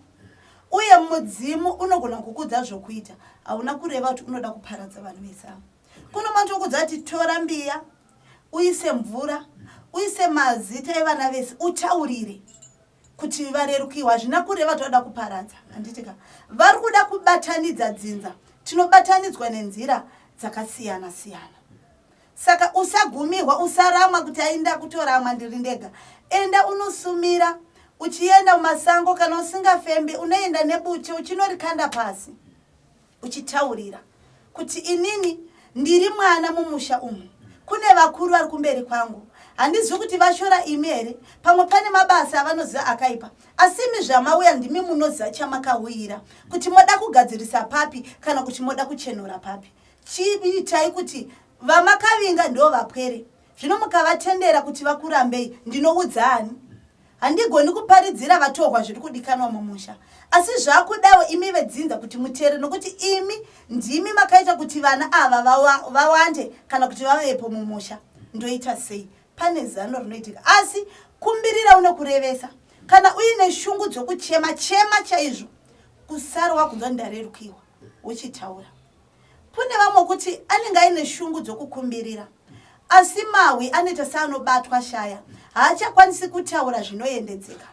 Uye mudzimu unogona kukudza zvokuita, hauna kureva kuti unoda kuparadza vanhu vesavo. Kuno matokudza kuti tora mbiya, uise mvura, uise mazita evana vese, utaurire kuti varerukiwa. Hazvina kureva kuti vada kuparadza. Handitika vari kuda kubatanidza dzinza. Tinobatanidzwa nenzira dzakasiyana siyana. Saka usagumirwa, usaramwa kuti ainda kutoramwa ndiri ndega. Enda unosumira, uchienda mumasango kana usingafembi unoenda nebuti uchinorikanda pasi. Uchitaurira kuti inini ndiri mwana mumusha umu. Kune vakuru vari kumberi kwangu. Handizivi kuti vashora imi here. Pamwe pane mabasa avanoziva akaipa. Asi imi zvamauya ndimi munoziva chamakauira. Kuti moda kugadzirisa papi kana kuti moda kuchenura papi. Chiitai kuti vamakavinga ndo vapwere. Zvino mukavatendera kuti vakurambei, ndinoudzani. Handigoni kuparidzira vatorwa zviri kudikanwa mumusha. Asi zvakudawo imi vedzinza kuti mutere, nokuti imi ndimi makaita kuti vana ava vawande kana kuti vavepo mumusha. Ndoita sei? Pane zano rinoitika. Asi kumbirira unokurevesa. Kana uine shungu dzokuchema chema chaizvo, kusarwa kunzwa ndarerukiwa uchitaura. Pune vamwe kuti anenge aine shungu dzokukumbirira, asi mawi anoita seanobatwa shaya, haachakwanisi kutaura zvinoendedzeka.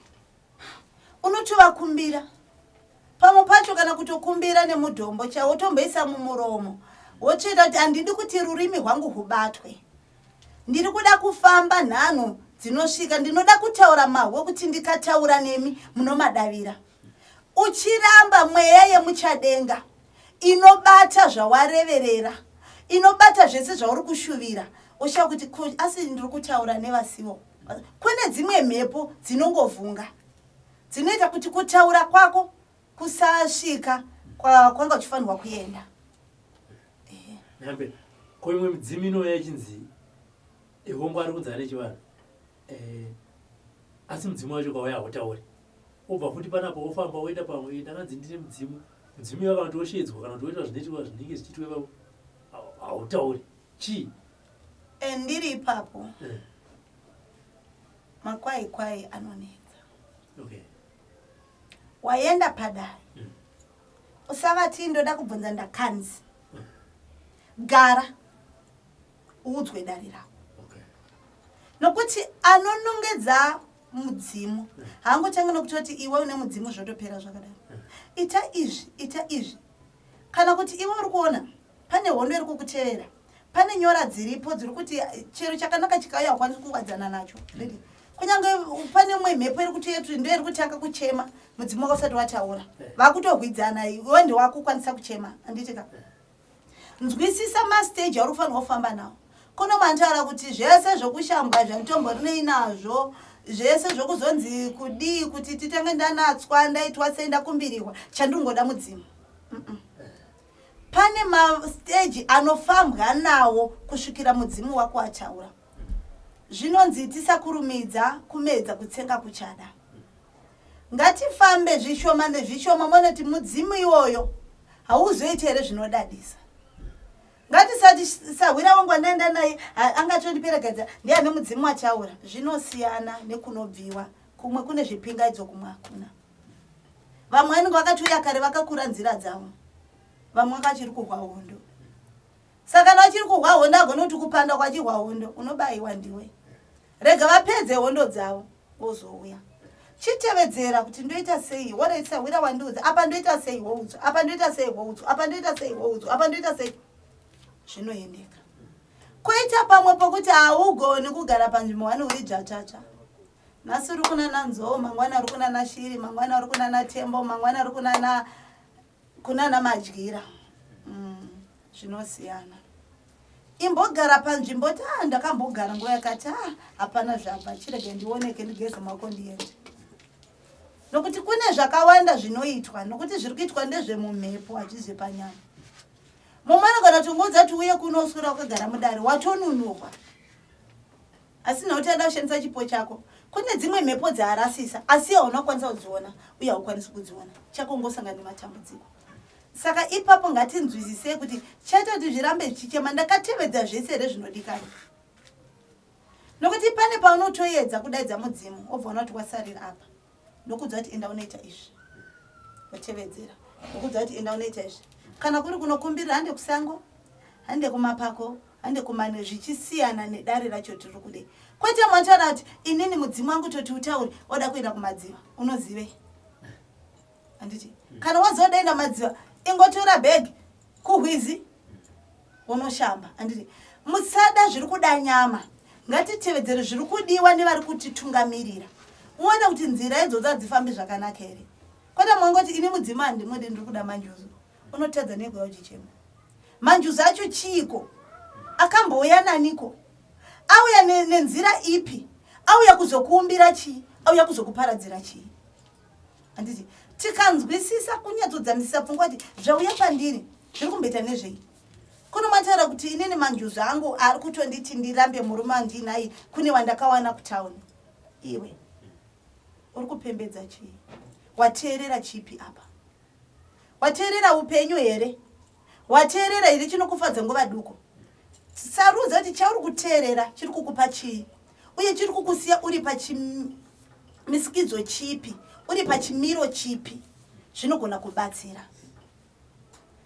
Unotovakumbira. Pamwe pacho kana kutokumbira nemudhombo chawo wotomboisa mumuromo, wotoita kuti handidi kuti rurimi rwangu hubatwe. Ndiri kuda kufamba nhano dzinosvika, ndinoda kutaura mahwe kuti ndikataura nemi munomadavira. Uchiramba mweya yemuchadenga inobata zvawareverera, inobata zvese zvauri kushuvira, ushava kuti asi ndiri kutaura nevasivo. Kune dzimwe mhepo dzinongovhunga, dzinoita kuti kutaura kwako kusasvika kwanga uchifanirwa kuenda. Nambe koimwe midzimu inouya ichinzi ehombo ari kunzana nechivanhu, asi mudzimu wacho ukauya hautauri. Obva futi panapo wofamba woenda pamwe, ndakanzi ndine mudzimu iye kana kuti woshedzwa kana kuti woita zvinoitirwa zvinenge zvichiitwa hautauri. Chii? Ndiri ipapo makwai anonetsa. Okay. Waenda padare, usavati ndoda kubvunza ndakanzi. Gara uudzwe dare rako. Okay. Nokuti anonongedza mudzimu haangotangi nokutoti iwe une mudzimu zvotopera zvakadaro. Ita izvi. Kana kuti iwe uri kuona pane hondo iri kukutevera, pane nyora dziripo dziri kuti chero chakanaka chikauya hakwanisi kuwadzana nacho. Kunyange pane mwe mhepo iri kuti ndo iri kutanga kuchema, mudzimu wako usati wataura, vakutorwidzana, iwe ndiwako kukwanisa kuchema. Handitika nzwisisa mastage auri kufanirwa kufamba nawo. kuno mantara kuti zvese zvokushambwa zvamutombo rinei nazvo zvese zvokuzonzi kudii kuti titenge ndanatswa ndaitwa sei ndakumbiriwa chandingoda mudzimu. Pane mastage anofambwa nawo kusvikira mudzimu wako ataura. Zvinonzi tisakurumidza kumedza kutsenga kuchada. Ngatifambe zvishoma nezvishoma moneti mudzimu iwoyo hauzoiti here zvinodadisa. Ngatisati sahwira wangu anaenda naye angatondiperekedza ndiani mudzimu achaura. Zvinosiyana nekunobviwa. Kumwe kune zvipingaidzo kumwe hakuna. Vamweni vakatuya kare vakakura nzira dzavo. Vamwe vakachiri kuhwa hondo. Saka vachiri kuhwa hondo agona kuti kupanda kwachihwa hondo unobayiwa ndiwe. Rega vapedze hondo dzavo vozouya. Chitevedzera kuti ndoita sei woreisa wira wanduza apa ndoita sei woudzwa apa ndoita sei woudzwa apa ndoita sei woudzwa apa ndoita sei zvinoendeka. Koita pamwe pokuti haugoni kugara panzvimbo wani uri dzvatsvatsva. Nhasi uri kunana nzou, mangwana uri kunana shiri, mangwana uri kunana tembo, mangwana uri kunana madyira. Zvinosiyana. Imbogara panzvimbo ndakambogara nguva yakati hapana zvabva chirege ndioneke ndigeze maoko ndiende. Nokuti kune zvakawanda zvinoitwa nokuti zviri kuitwa ndezvemumhepo hachizve panyama. Mumwe anogona kutongodza kuti uye kunoswera ukagara mudare watonunurwa. Asi nauti ada kushandisa chipo chako. Kune dzimwe mhepo dzaarasisa asi haunokwanisa kudziona uye haukwanisi kudziona. Chakongosangana nematambudziko. Saka ipapo ngatinzwisise kuti chaita kuti zvirambe zvichichema ndakatevedza zvese rezvinodikana. Nokuti pane paunotoedza kudaidza mudzimu obva unoti wasarira apa. Nokudza kuti enda unoita izvi. Watevedzera. Nokudza kuti enda unoita izvi. Kana kuri kunokumbirira hande kusango, hande kumapako, hande kumane zvichisiyana nedare racho tiri kude. Kwete mwatara kuti inini mudzimu wangu toti utaure oda kuenda kumadziva. Unozivei? Anditi. Kana wazoda enda madziva ingotora bag kuhwizi unoshamba. Anditi. Musada zviri kuda nyama. Ngatitevedzere zviri kudiwa nevari kutitungamirira. Uone kuti nzira idzodzo hadzifambi zvakanaka here. Kwete mwangoti ini mudzimu handimudi ndiri kuda manjuzu. Unotadza negwa uchichema. Manjuzu acho chiiko? Akambouya naniko? Auya nenzira ipi? Auya kuzokuumbira chii? Auya kuzokuparadzira chii? Handiti. Tikanzwisisa kunyatsodzamisisa pfungwa kuti zvauya pandiri zviri kumbeta nezvei. Kuno matara kuti inini manjuzu angu ari kutonditi ndirambe murume andinaye kune wandakawana kutauni. Iwe uri kupembedza chii? Wateerera chipi apa? Wateerera upenyu here? Wateerera iri chinokufadza nguva duku? Sarudza kuti chauri kuteerera chiri kukupa chii? Uye chiri kukusiya uri pachimisikidzo chipi? Uri pachimiro chipi? Zvinogona kubatsira.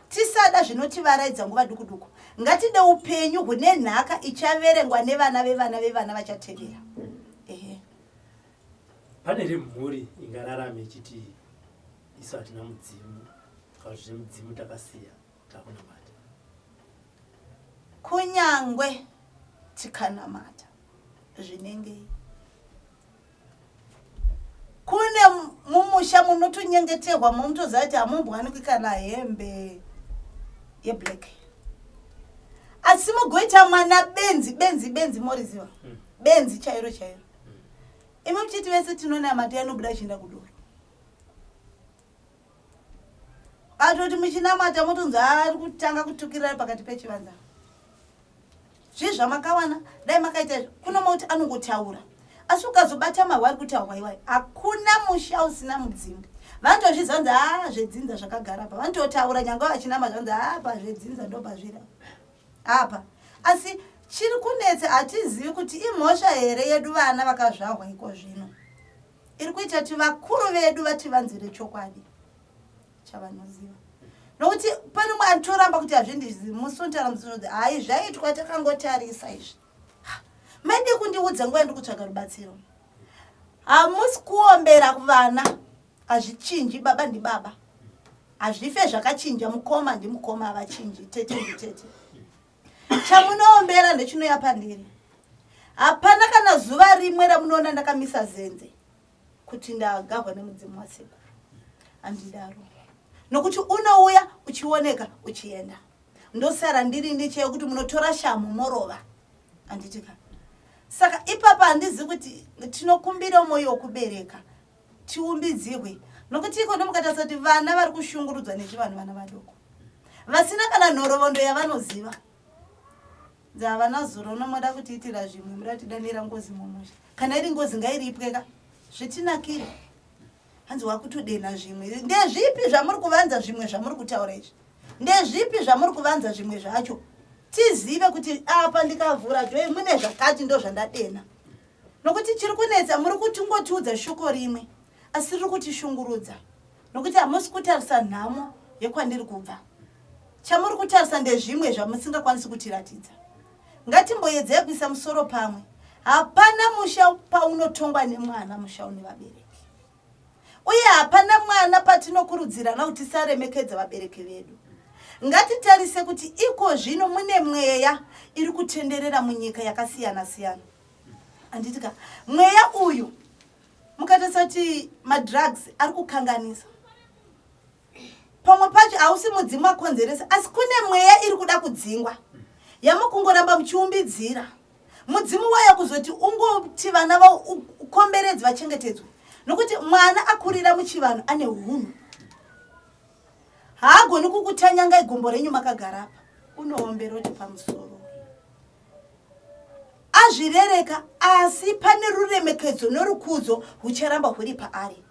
Tisada zvinotivaraidza nguva duku duku. Ngatide upenyu hune nhaka ichaverengwa nevana vevana vachatevera. Pane rimhuri ingararame ichiti isu hatina mudzimu, kazvizve mudzimu takasiya takunamata. Kunyangwe tikanamata zvinengei. Kune mumusha munotonyengeterwa munotoziva kuti hamumbwanikwi kana hembe yeblack. Asi mugoita mwana benzi moriziva. Benzi chairo. Imi muchiti vese tinonamata yanobuda chienda kudoro. Atoti muchinamata motonzi ari kutanga kutukirira pakati pechivanza. Zvizva makawana dai makaita kuno mauti anongotaura. Asi ukazobata mahwari kuti hawaiwai hakuna musha usina mudzimu. Vanotozviziva kuti zvedzinza zvakagara apa. Vanototaura nyangwe vachinamata vanzi apa zvedzinza ndo pazvira. Apa. Asi chiri kunetsa hatizivi kuti imhosva here yedu vana vakazvarwa iko zvino. Iri kuita kuti vakuru vedu vativanzire chokwadi chavanoziva. Nokuti pane mumwe anotoramba kuti hazvindizivi musontara musinodzi hai zvaitwa takangotarisa izvi. Maide kundiudza nguva ndikutsvaga rubatsiro. Hamusi kuombera kuvana hazvichinji baba ndibaba. Hazvife zvakachinja mukoma ndimukoma havachinji tete nditete. Chamunoombera ndechinoya pandiri. Hapana kana zuva rimwe ramunoona ndakamisa zenze kuti ndagarwa nemudzimu wasekuru. Handidaro. Nokuti unouya uchioneka uchienda. Ndosara ndiri ndicheye kuti munotora shamu morova. Anditika. Saka ipapa handizi kuti tinokumbira moyo wokubereka. Tiumbidzirwe. Nokuti ikono mukatarise kuti vana vari kushungurudzwa nechivanhu vana vadoko. Vasina kana nhoroondo yavanoziva. Dzavana zuro unomoda kutiitira zvimwe muratidanira ngozi mumusha. Kana iri ngozi ngairipweka. Zvitinakire. Hanzi wakutodena zvimwe. Ndezvipi zvamuri kuvanza zvimwe zvamuri kutaura izvi? Ndezvipi zvamuri kuvanza zvimwe zvacho? Tizive kuti apa ndikavhura joyi mune zvakati ndo zvandadena. Nokuti chiri kunetsa muri kuti ngotiudza shoko rimwe asi riri kutishungurudza. Nokuti hamusi kutarisa nhamo yekwandiri kubva. Chamuri kutarisa ndezvimwe zvamusingakwanisi kutiratidza. Ngatimboedzei kuisa musoro pamwe. Hapana musha paunotongwa nemwana musha une vabereki. Uye hapana mwana patinokurudzirana kuti tisaremekedza vabereki vedu. Ngatitarise kuti iko zvino mune mweya iri kutenderera munyika yakasiyana siyana. Anditika mweya uyu mukatarisa kuti madrugs ari kukanganisa. Pamwe pacho hausi mudzimu akonzeresa asi kune mweya iri kuda kudzingwa. Yamukungoramba muchiumbidzira. Mudzimu waya kuzoti ungoti vana ukomberedzi vachengetedzwe. Nokuti mwana akurira muchivanhu ane hunhu. Haagoni kukutanyanga igombo renyu makagara apa. Unoomberwa kuti pamusoro. Azvirereka asi pane ruremekedzo norukudzo hucharamba huri paari.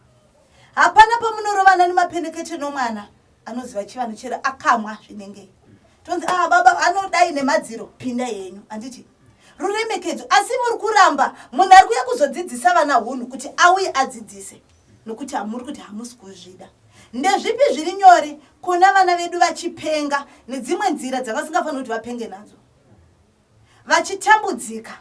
Hapana pamunorovana nemapendekete nomwana anoziva chivanhu chera akamwa zvinenge. Tonzi baba anodai nemadziro pinda yenyu. Anditi ruremekedzo asi muri kuramba munhu ari kuya kuzodzidzisa vana hunhu kuti auye adzidzise. Nokuti hamuri kuti hamusi kuzvida. Ndezvipi zviri nyore kuna vana vedu vachipenga nedzimwe nzira dzavasingafaniri kuti vapenge nadzo. Vachitambudzika.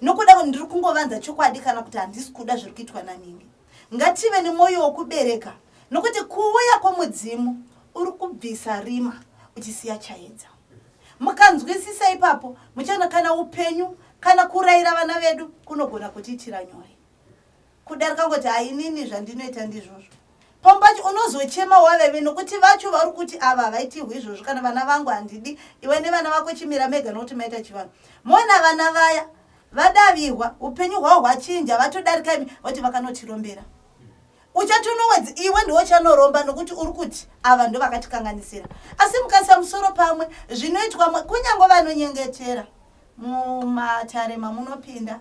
Nokuda kuti ndiri kungovanza chokwadi kana kuti handisi kuda zviri kuitwa naningi. Ngative nemwoyo wokubereka. Nokuti kuuya kwomudzimu uri kubvisa rima uchisiya chaedza. Mukanzwisisa ipapo muchana kana upenyu kana kurayira vana vedu kunogona kutiitira nyore. Kudarika ngoti hainini zvandinoita ndizvozvo. Pambacho unozochema waveve nokuti vacho vari kuti ava vaitirwa izvozvo kana vana vangu handidi iwe nevana vako chimira mega nokuti maita chivanhu. Mona vana vaya vadavirwa upenyu hwavo hwachinja vatodarika imi voti vakanotirombera. Uchatonowedzi iwe ndiwo chanoromba nokuti uri kuti ava ndo vakatikanganisira. Asi mukasa musoro pamwe zvinoitwa kunyange vanonyengetera mumatare mamunopinda.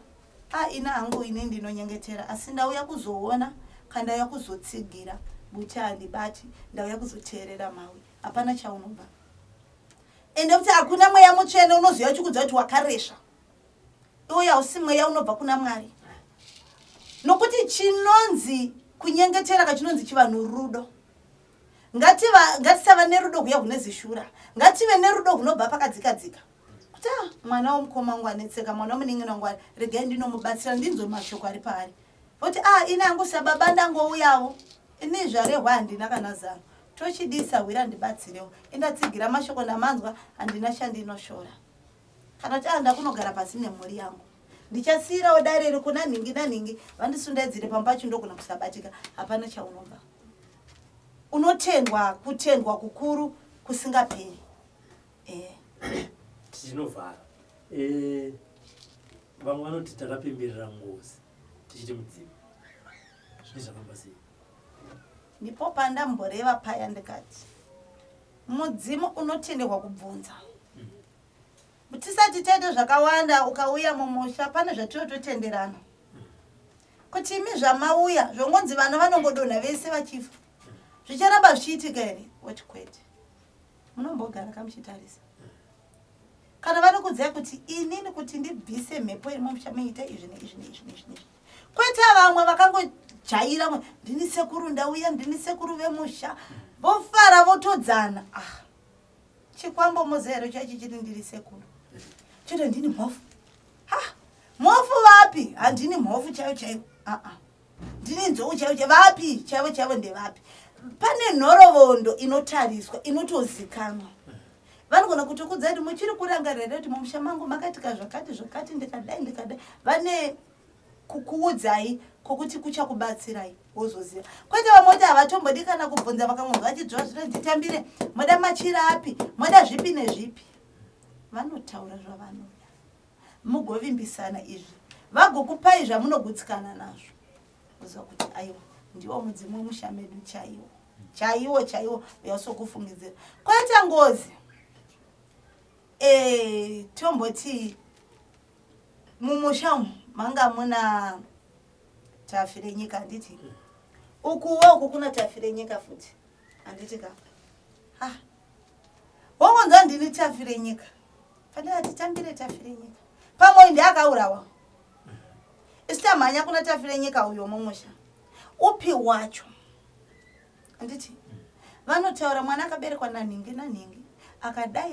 Ina hangu ini ndinonyengetera asi ndauya kuzoona kana ndauya kuzotsigira bucha handibati ndauya kuzoteerera mawe. Hapana chaunobva. Ende kuti hakuna mweya mutsvene unoziva chikudza kuti wakaresha. Iwe hausi mweya unobva kuna Mwari. Nokuti chinonzi kunyengetera kachinonzi chivanhu rudo. Ngatisava nerudo kuya kunezishura. Ngative nerudo hunobva pakadzikadzika. Kuti mwana womukoma wangu anetseka, mwana womunin'ina wangu regai ndinomubatsira ndinzwe mashoko ari paari. Kuti ina hangu sababa ndangouyawo. Ini zvarehwa handina kana zano. Tochidisa wira ndibatsirewo. Indatsigira mashoko ndamanzwa handina shandinoshora. Kana kuti ndakunogara pasi nemhuri yangu. Ndichasirawo darere kuna ningi naningi vandisundadzire pambacho ndogona kusabatika. Hapana chaunobva. Unotendwa kutendwa kukuru kusingaperi. Tichinovhara. Vamwe vanoti takapemberera ngozi. Tichiti mudzimu. Zvakamba sei? Ndipo pandamboreva paya ndikati mudzimu unotenderwa kubvunza. Tisati tete zvakawanda ukauya mumusha pane zvatinototenderana. Kuti imi zvamauya zvongonzi vana vanongodonha vese vachifa. Zvicharamba zvichiitika here? Woti kwete. Munombogara kamuchitarisa. Kana vanokudzai kuti inini kuti ndibvise mhepo iri mumusha muite izvi neizvi. Kwete vamwe vakangojaira ndini sekuru ndauya ndini sekuru vemusha. Vofara votodzana. Chikwambo muzero chachichiti ndiri sekuru. Choto ndini mhofu. Mhofu vapi? Handini mhofu chaivo. Ndini nzou chaivo. Vapi? Chaivo ndevapi? Pane nhorovondo inotariswa, inotozikanwa. Vanogona kutokudza kuti muchiri kurangarira kuti mumusha mangu makatika zvakati ndikadai. Vane kukuudzai kokuti kuchakubatsirai wozoziva. Kwete vamoti havatombodi kana kubvunza vakamwe vachidzva zvitambire moda machira api? Moda zvipi nezvipi? Vanotaura zvavanoda. mugovimbisana izvi vagokupai zvamunogutsikana nazvo uzwa kuti aiwa ndiwo mudzimu wemusha medu chaiwo yasokufungidzira kwaita ngozi tomboti mumusha manga muna tafire nyika handiti uku kuna tafire nyika futi handiti ka wongonzwa ndini tafire nyika fanira titambire tafire nyika pamwe ndiakaurawa isitamhanya kuna tafire nyika uyo mumusha upi wacho handiti vanotaura mwana akaberekwa naningi akadai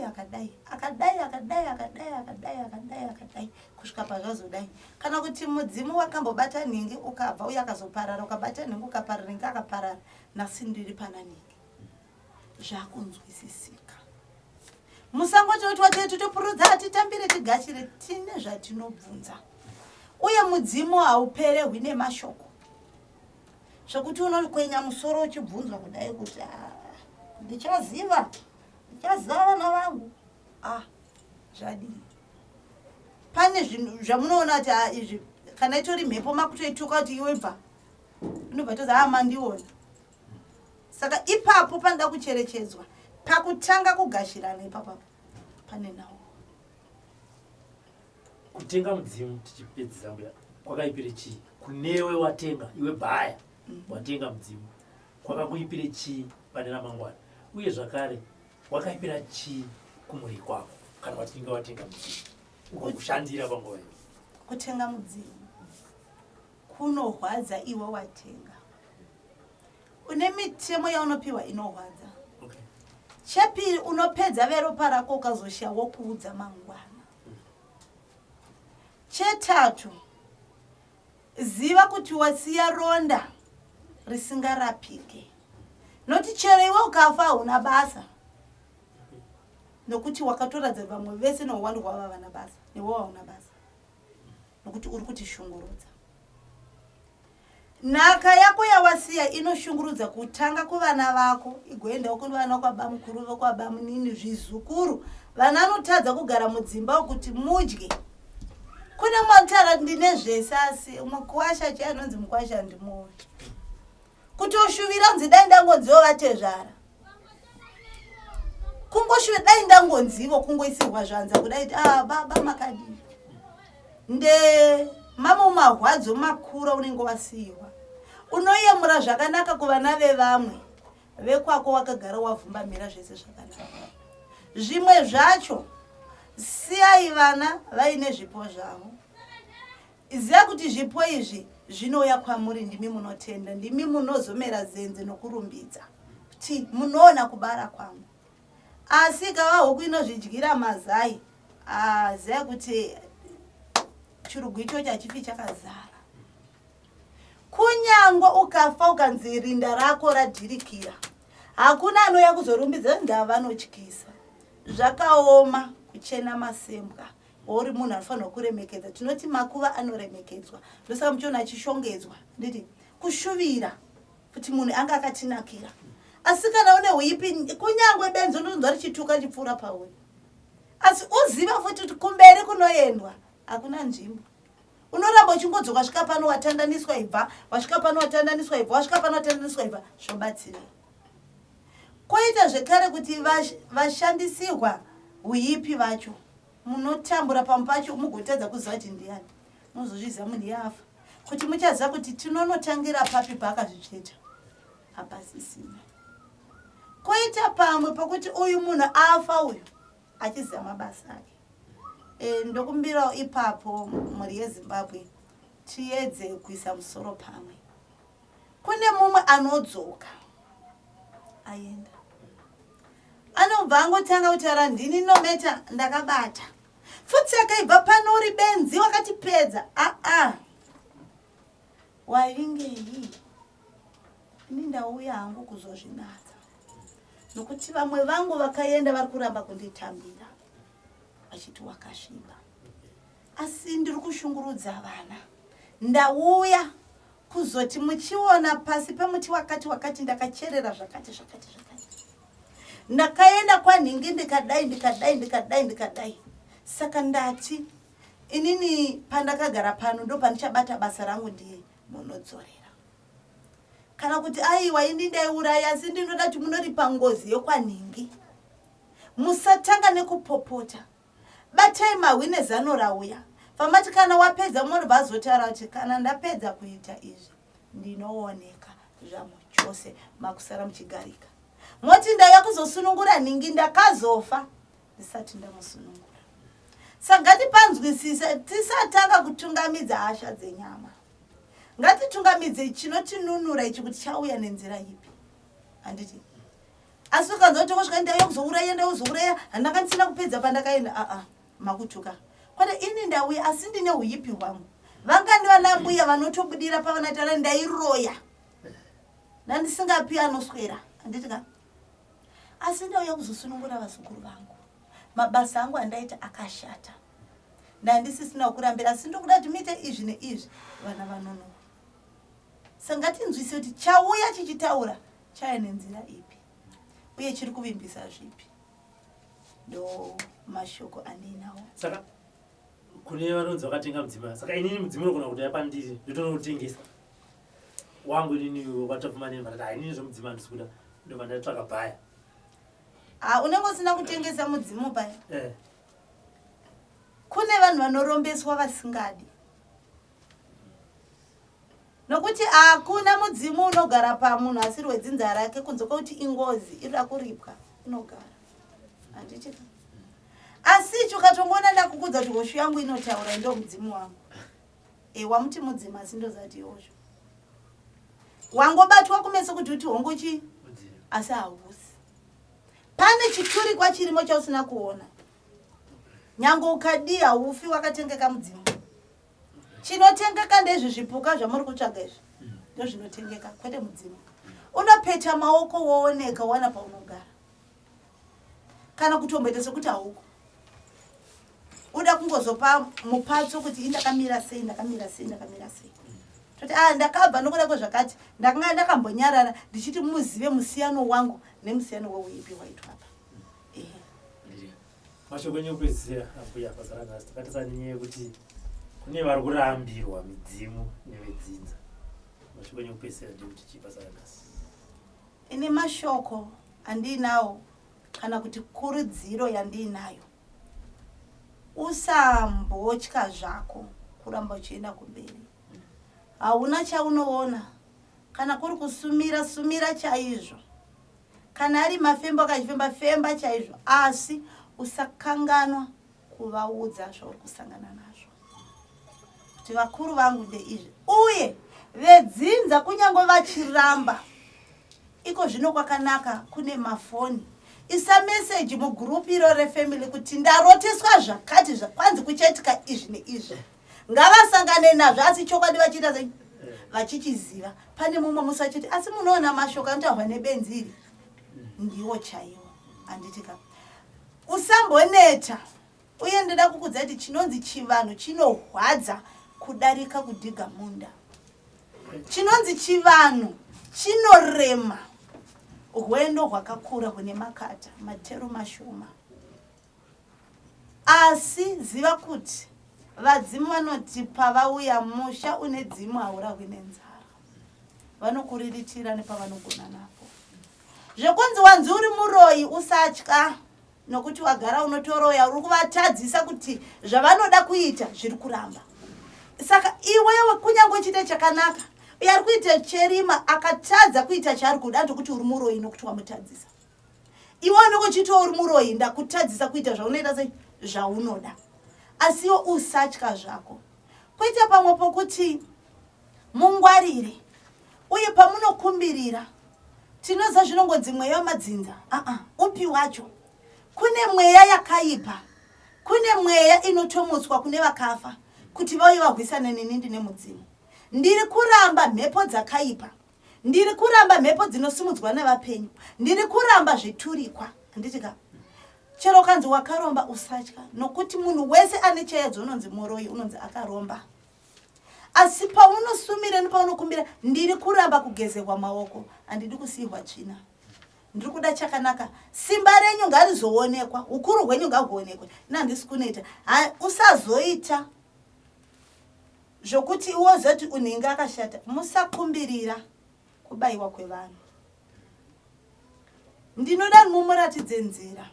kusvika pazvazodai kana kuti mudzimu wakambobata ningi ukabva uye akazoparara ukabata ningi ukaparara ningi akaparara nasi ndiri pana ningi zvakunzwisisika musangoti kuti watetu topurudza atitambire tigashire tine zvatinobvunza uye mudzimu hauperehwi nemashoko zvokuti unokwenya musoro uchibvunzwa kudai kuti ndichaziva vana vangu zvadii pane zvinhu zvamunoona kuti izvi kana itori mhepo makutoituka kuti iwe bva unobva tozi mandiona saka ipapo panoda kucherechedzwa pakutanga kugashirana ipapapo pane nawo kutenga mudzimu tichipedzisa mbuya kwakaipire chii kunewe watenga iwe bhaya watenga mudzimu kwakakuipire chii pane ramangwana uye zvakare wakaipira chii kumuri kwako kana watinga watenga mudzimu ukokushandira panguva iyo kutenga mudzimu kunorwadza iwe watenga une mitemo yaunopiwa inorwadza chepiri unopedza veropa rako ukazoshiya wokuudza mangwana chetatu ziva kuti wasiya ronda risingarapike noti chero iwe ukafa hauna basa nokuti wakatoradza vamwe vese nouwandu hwava vana basa newe hauna basa nokuti uri kutishungurudza nhaka yako yawasiya inoshungurudza kutanga kuvana vako igoendawo kuvana kwaba mukuru vokwaba munini zvizukuru vana anotadza kugara mudzimba wokuti mudye kune mwatara ndine zvese asi mukwasha chainonzi mukwasha ndimowe kuti oshuvira nzi dai ndangonzivo vatezvara kungoshuve dai ndangonzivo kungoisirwa zvanza kudai baba makadii nde mama marwadzo makura unenge wasiyiwa unoyemura zvakanaka kuvana vevamwe vekwako wakagara wavhumbamira zvese zvakanaka zvimwe zvacho siyai vana vaine zvipo zvavo ziva kuti zvipo izvi zvinouya kwamuri ndimi munotenda ndimi munozomera zenze nokurumbidza kuti munoona kubara kwangu asi kava huku inozvidyira mazai ziva kuti chirugu icho chachifi chakazara kunyangwe ukafa ukanzi rinda rako radhirikira hakuna anouya kuzorumbidza ndava notyisa zvakaoma kuchena masembwa uri munhu anofanirwa kuremekedza tinoti makuva anoremekedzwa ndosaka muchiona achishongedzwa nditi kushuvira kuti munhu anga akatinakira asi kana une huipi kunyangwe benzi unonzwa richituka chipfuura pauri asi uziva futi kuti kumberi kunoendwa hakuna nzvimbo unoramba uchingodzoka wasvika pano watandaniswa ibva wasvika pano watandaniswa ibva wasvika pano watandaniswa ibva zvobatsira koita zvekare kuti vashandisirwa huipi vacho munotambura pamwe pacho mugotadza kuziva kuti ndiani muzozviziva munhu yafa kuti muchaziva kuti tinonotangira papi paakazvitsveta hapasisina koita pamwe pakuti uyu munhu afa uyu achiziva mabasa ake ndokumbirawo ipapo mhuri yeZimbabwe tiedze kuisa musoro pamwe kune mumwe anodzoka aenda anobva angotanga kutaura ndini nometa ndakabata futi akaibva pano uri benzi wakatipedza waringei ini ndauya hangu kuzozvinatsa nokuti vamwe vangu vakaenda vari kuramba kunditambira vachiti wakasviba asi ndiri kushungurudza vana ndauya kuzoti muchiona pasi pemuti wakati ndakacherera zvakati ndakaenda kwanhingi ndikadai saka ndati inini pandakagara pano ndo pandichabata basa rangu ndiye munodzorera. Kana kuti aiwa ini ndaiuraya asi ndinoda kuti munoripa ngozi yokwanhingi. Musatanga nekupopota. Batai mahwine zano rauya. Famati kana wapedza munhu vazotaura kuti kana ndapedza kuita izvi ndinooneka zvamo chose makusara muchigarika. Moti ndaya kuzosunungura nhingi ndakazofa ndisati ndamusunungura. Saka panzwisisa tisatanga kutungamidza hasha dzenyama. Ngatitungamidze chinotinunura ichi kuti chauya nenzira ipi. Handiti. Asi ukanzoti kusvika ndayo kuzouraya handakanisina kupedza pandakaenda makutuka. Kwada ini ndauya asi ndine uyipi hwangu. Vangani vana mbuya vanotobudira pavanatara ndairoya. Nandisingapi anoswera. Handitika. Asi ndauya kuzosunungura vazukuru vangu. Mabasa angu andaita akashata. Ndandisisina kurambira asi ndokuda tumite izvi neizvi vana vanono. Sangati nzwise kuti chauya chichitaura chaya nenzira ipi. Uye chiri kuvimbisa zvipi. Ndo mashoko andinawo. Saka kune vanonzi vakatenga mudzimai. Saka inini mudzimai unogona kuti yapandiri ndotonotengesa. Wangu inini watopfumaneni vakati inini zvomudzimai ndisikuda ndo vandatsvaka bhaya. Unenge usina kutengesa mudzimu paya. Kune vanhu vanorombeswa vasingadi. Nokuti hakuna mudzimu unogara pamunhu asiri wedzinza rake kunze kwekuti ingozi inoda kuripwa inogara. Handichika. Asi ukatongona ndakukudza kuti hosho yangu inotaura ndo mudzimu wangu. Wamuti mudzimu asi ndozati hosho. Wangobatwa kumeso kuti uti hongu chi asi hausi. Pane chiturikwa chirimo chausina kuona. Nyango ukadi haufi wakatengeka mudzimu. Chinotengeka ndezvi zvipuka zvamuri kutsvaga izvi. Ndo zvinotengeka kwete mudzimu. Unopeta maoko wooneka wana paunogara. Kana kutomboita sekuti hauko. Uda kungozopa mupatso kuti indakamira sei. Toti ndakabva nokuda kwezvakati ndakanga ndakambonyarara ndichiti muzive musiyano wangu nemusiyano weuipi waitwa apa. Mashoko nyopedzisira abuya pasara nhasi takatarisa nenyaya yekuti kune vari kurambirwa midzimu nevedzinza. Mashoko nyopedzisira ndekuti chii pasara nhasi? Ine mashoko andinawo kana kuti kurudziro yandinayo. Usambotya zvako kuramba uchienda kumberi. Hauna chaunoona. Kana kuri sumira chaizvo. Kana ari mafembo akachifemba chaizvo. Asi usakanganwa kuvaudza zvauri kusangana nazvo. Kuti vakuru vangu ndeizvi. Uye vedzinza kunyange vachiramba. Iko zvino kwakanaka kune mafoni. Isa message mugroup iro refamily kuti ndaroteswa zvakati zvakwanzi kuchaitika izvi neizvi. Ngavasangane nazvo asi chokwadi vachiita sei vachichiziva. Pane mumwe musachiti asi munoona mashoko anotaurwa nebenziri ndiwo chaiwo. Handitika. Usamboneta. Uye ndoda kukudza kuti chinonzi chivanhu chinorwadza kudarika kudhiga munda. Chinonzi chivanhu chinorema. Rwendo rwakakura kune makata, matero mashoma. Asi ziva kuti vadzimu vanoti pavauya musha une dzimu haurawi nenzara. Vanokuriritira nepavanogona napo. Zvekunzi wanzi uri muroyi usatya nokuti wagara unotoroya uri kuvatadzisa kuti zvavanoda kuita zviri kuramba. Saka iwewe kunyange uchite chakanaka yari kuita cherima akatadza kuita chaari kuda ndokuti uri muroyi nokuti wamutadzisa. Iwe nokuchito uri muroyi ndakutadzisa kuita zvaunoita sei zvaunoda. Asiwo usatya zvako. Kuita pamwe pokuti mungwarire. Uye pamunokumbirira tinoza zvinongodzi mweya wamadzinza. Upi wacho. Kune mweya yakaipa. Kune mweya inotomutswa kune vakafa kuti vauye vagwisane nenindi nemudzimu. Ndiri kuramba mhepo dzakaipa. Ndiri kuramba mhepo dzinosimudzwa nevapenyu. Ndiri kuramba zviturikwa. Handitika. Chero kanzi wakaromba usatya nokuti munhu wese ane cheyedzo unonzi muroyi unonzi akaromba. Asi paunosumira nepaunokumbira ndiri kuramba kugezerwa maoko handidi kusiyirwa tsvina. Ndiri kuda chakanaka. Simba renyu ngarizoonekwa, ukuru hwenyu ngahuonekwe. Handisi kunoita. Usazoita zvokuti wozoti unenge akashata musakumbirira kubayiwa kwevanhu. Ndinoda mumuratidze nzira.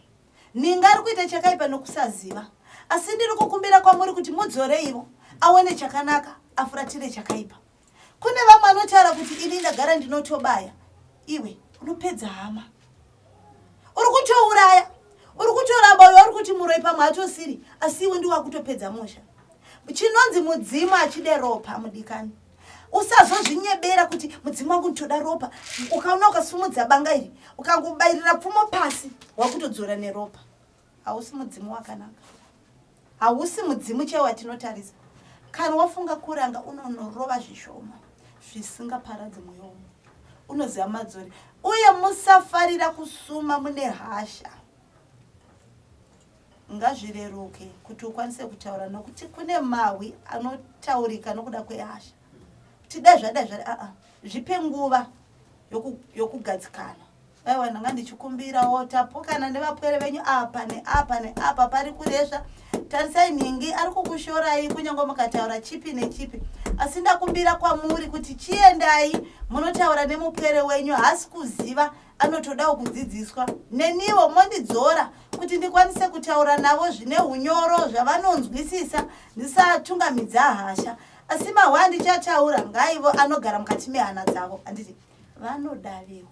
Ninga ari kuita chakaipa nokusaziva, asi ndiri kukumbira kwamuri kuti mudzoreivo aone chakanaka afuratire chakaipa. Kune vamwe anotaura kuti ini ndagara ndinotobaya, iwe unopedza hama, uri kutouraya, uri kutoramba uyo uri kuti muroi pamwe atosiri, asi iwe ndiwe wakutopedza musha. Chinonzi mudzimu achide ropa mudikani. Usazozvinyebera kuti mudzimu wangu ndoda ropa, ukaona ukasumudza banga iri ukangobayirira pfumo pasi wakutodzora neropa. Hausi mudzimu wakanaka, hausi mudzimu chewatinotarisa. Kana wafunga kuranga unonorova zvishoma zvisingaparadzi mwoyo wako, unoziva madzori. Uye musafarira kusuma mune hasha. Ngazvireruke kuti ukwanise kutaura, nokuti kune mahwi anotaurika nokuda kwehasha. Tida zvada zvipe nguva yokugadzikana. Aiwa ndanga ndichikumbirawo tapokana nevapwere venyu apa neapa neapa pari kuresva. Tarisai ningi ari kukushorai kunyange mukataura chipi nechipi. Asi ndakumbira kwamuri kuti chiendai munotaura nemupwere wenyu, hasi kuziva, anotodawo kudzidziswa. Neniwo mondidzora kuti ndikwanise kutaura navo zvine unyoro zvavanonzwisisa ndisatungamidza hasha. Asi mahwa ndichataura ngaivo anogara mukati mehana dzavo. Anditi vanodaviwa.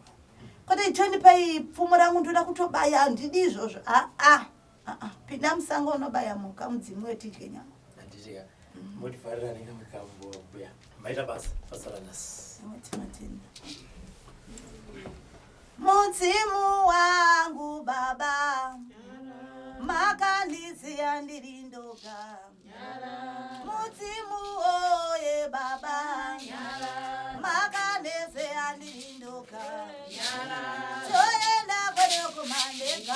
Kuti tondipai pfumo rangu ndoda kutobaya, handidi izvozvo. Pinda musango unobaya muka, mudzimu wetidye nyama. Handiti motifarira nenga mukambobuya. Maita basa nasi. Mudzimu wangu Baba, makandiziya ndiri ndoga. Mudzimu oye Baba, makandiziya ndiri ndoga. Toenda kwedu kumandeka.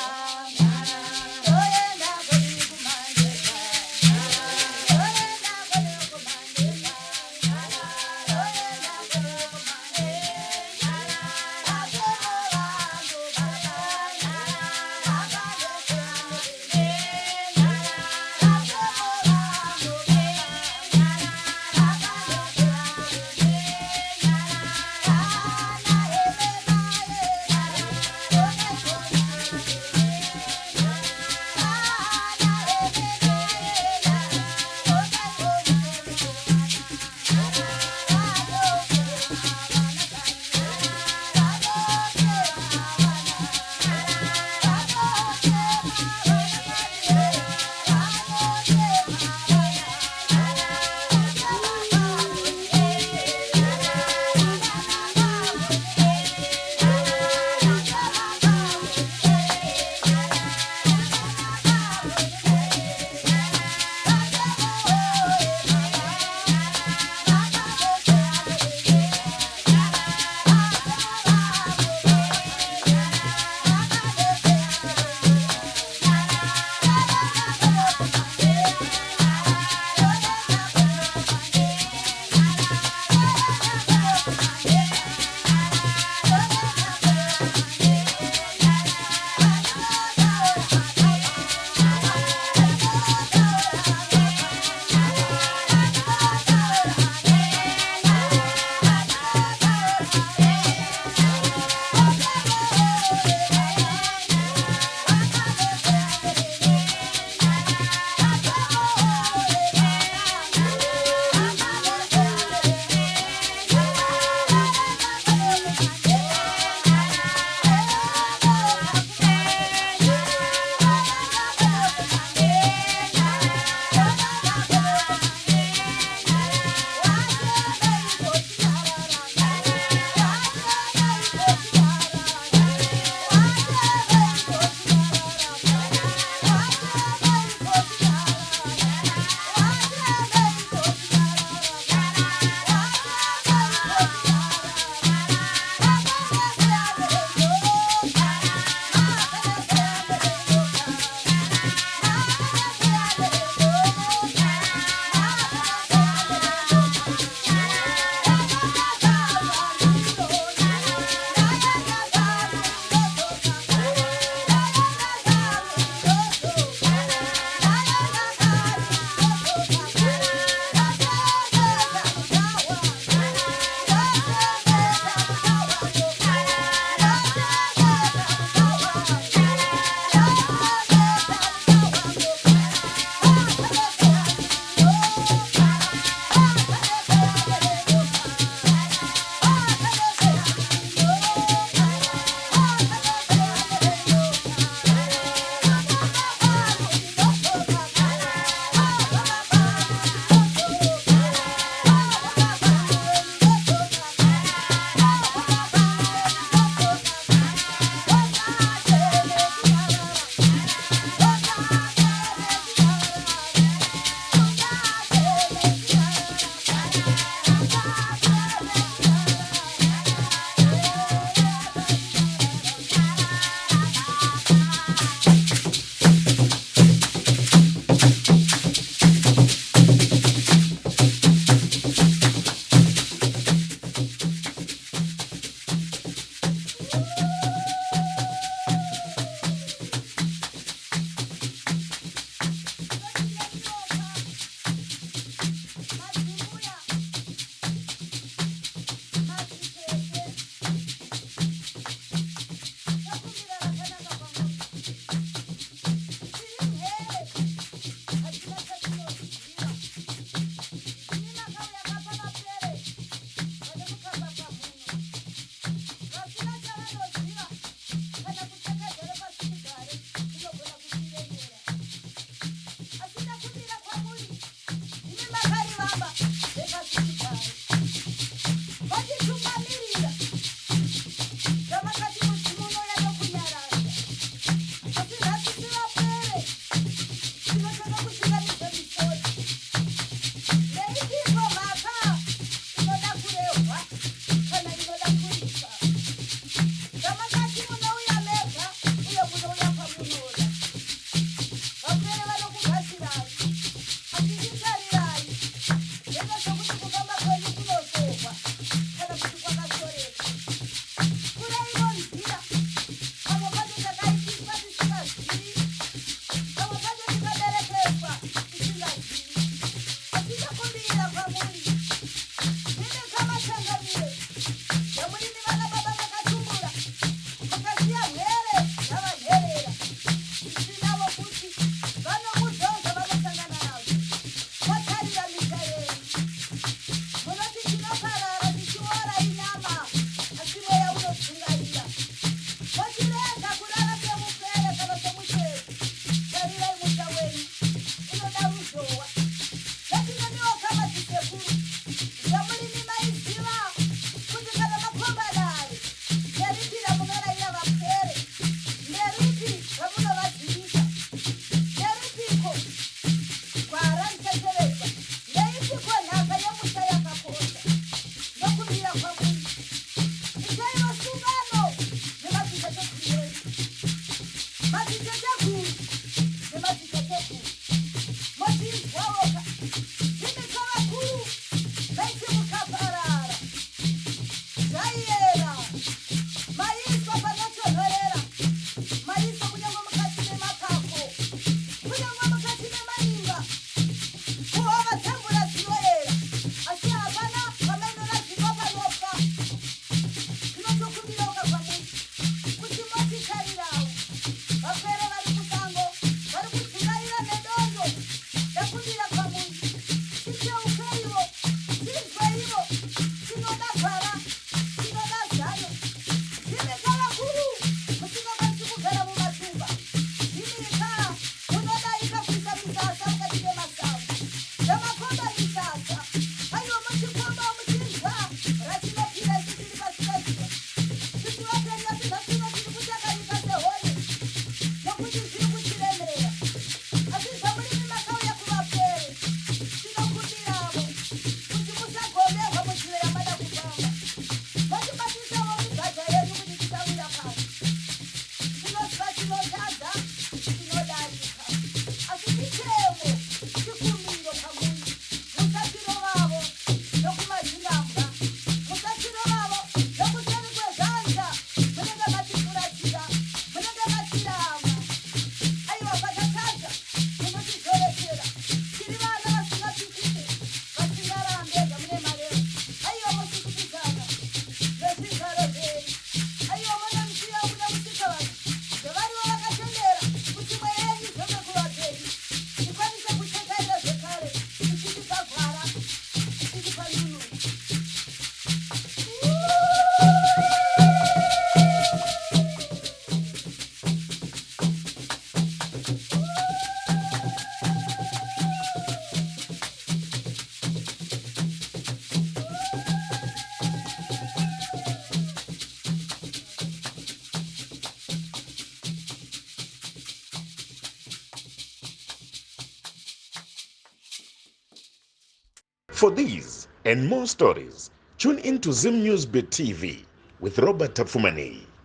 For these and more stories, tune in to Zim News Bit TV with Robert Tafumani.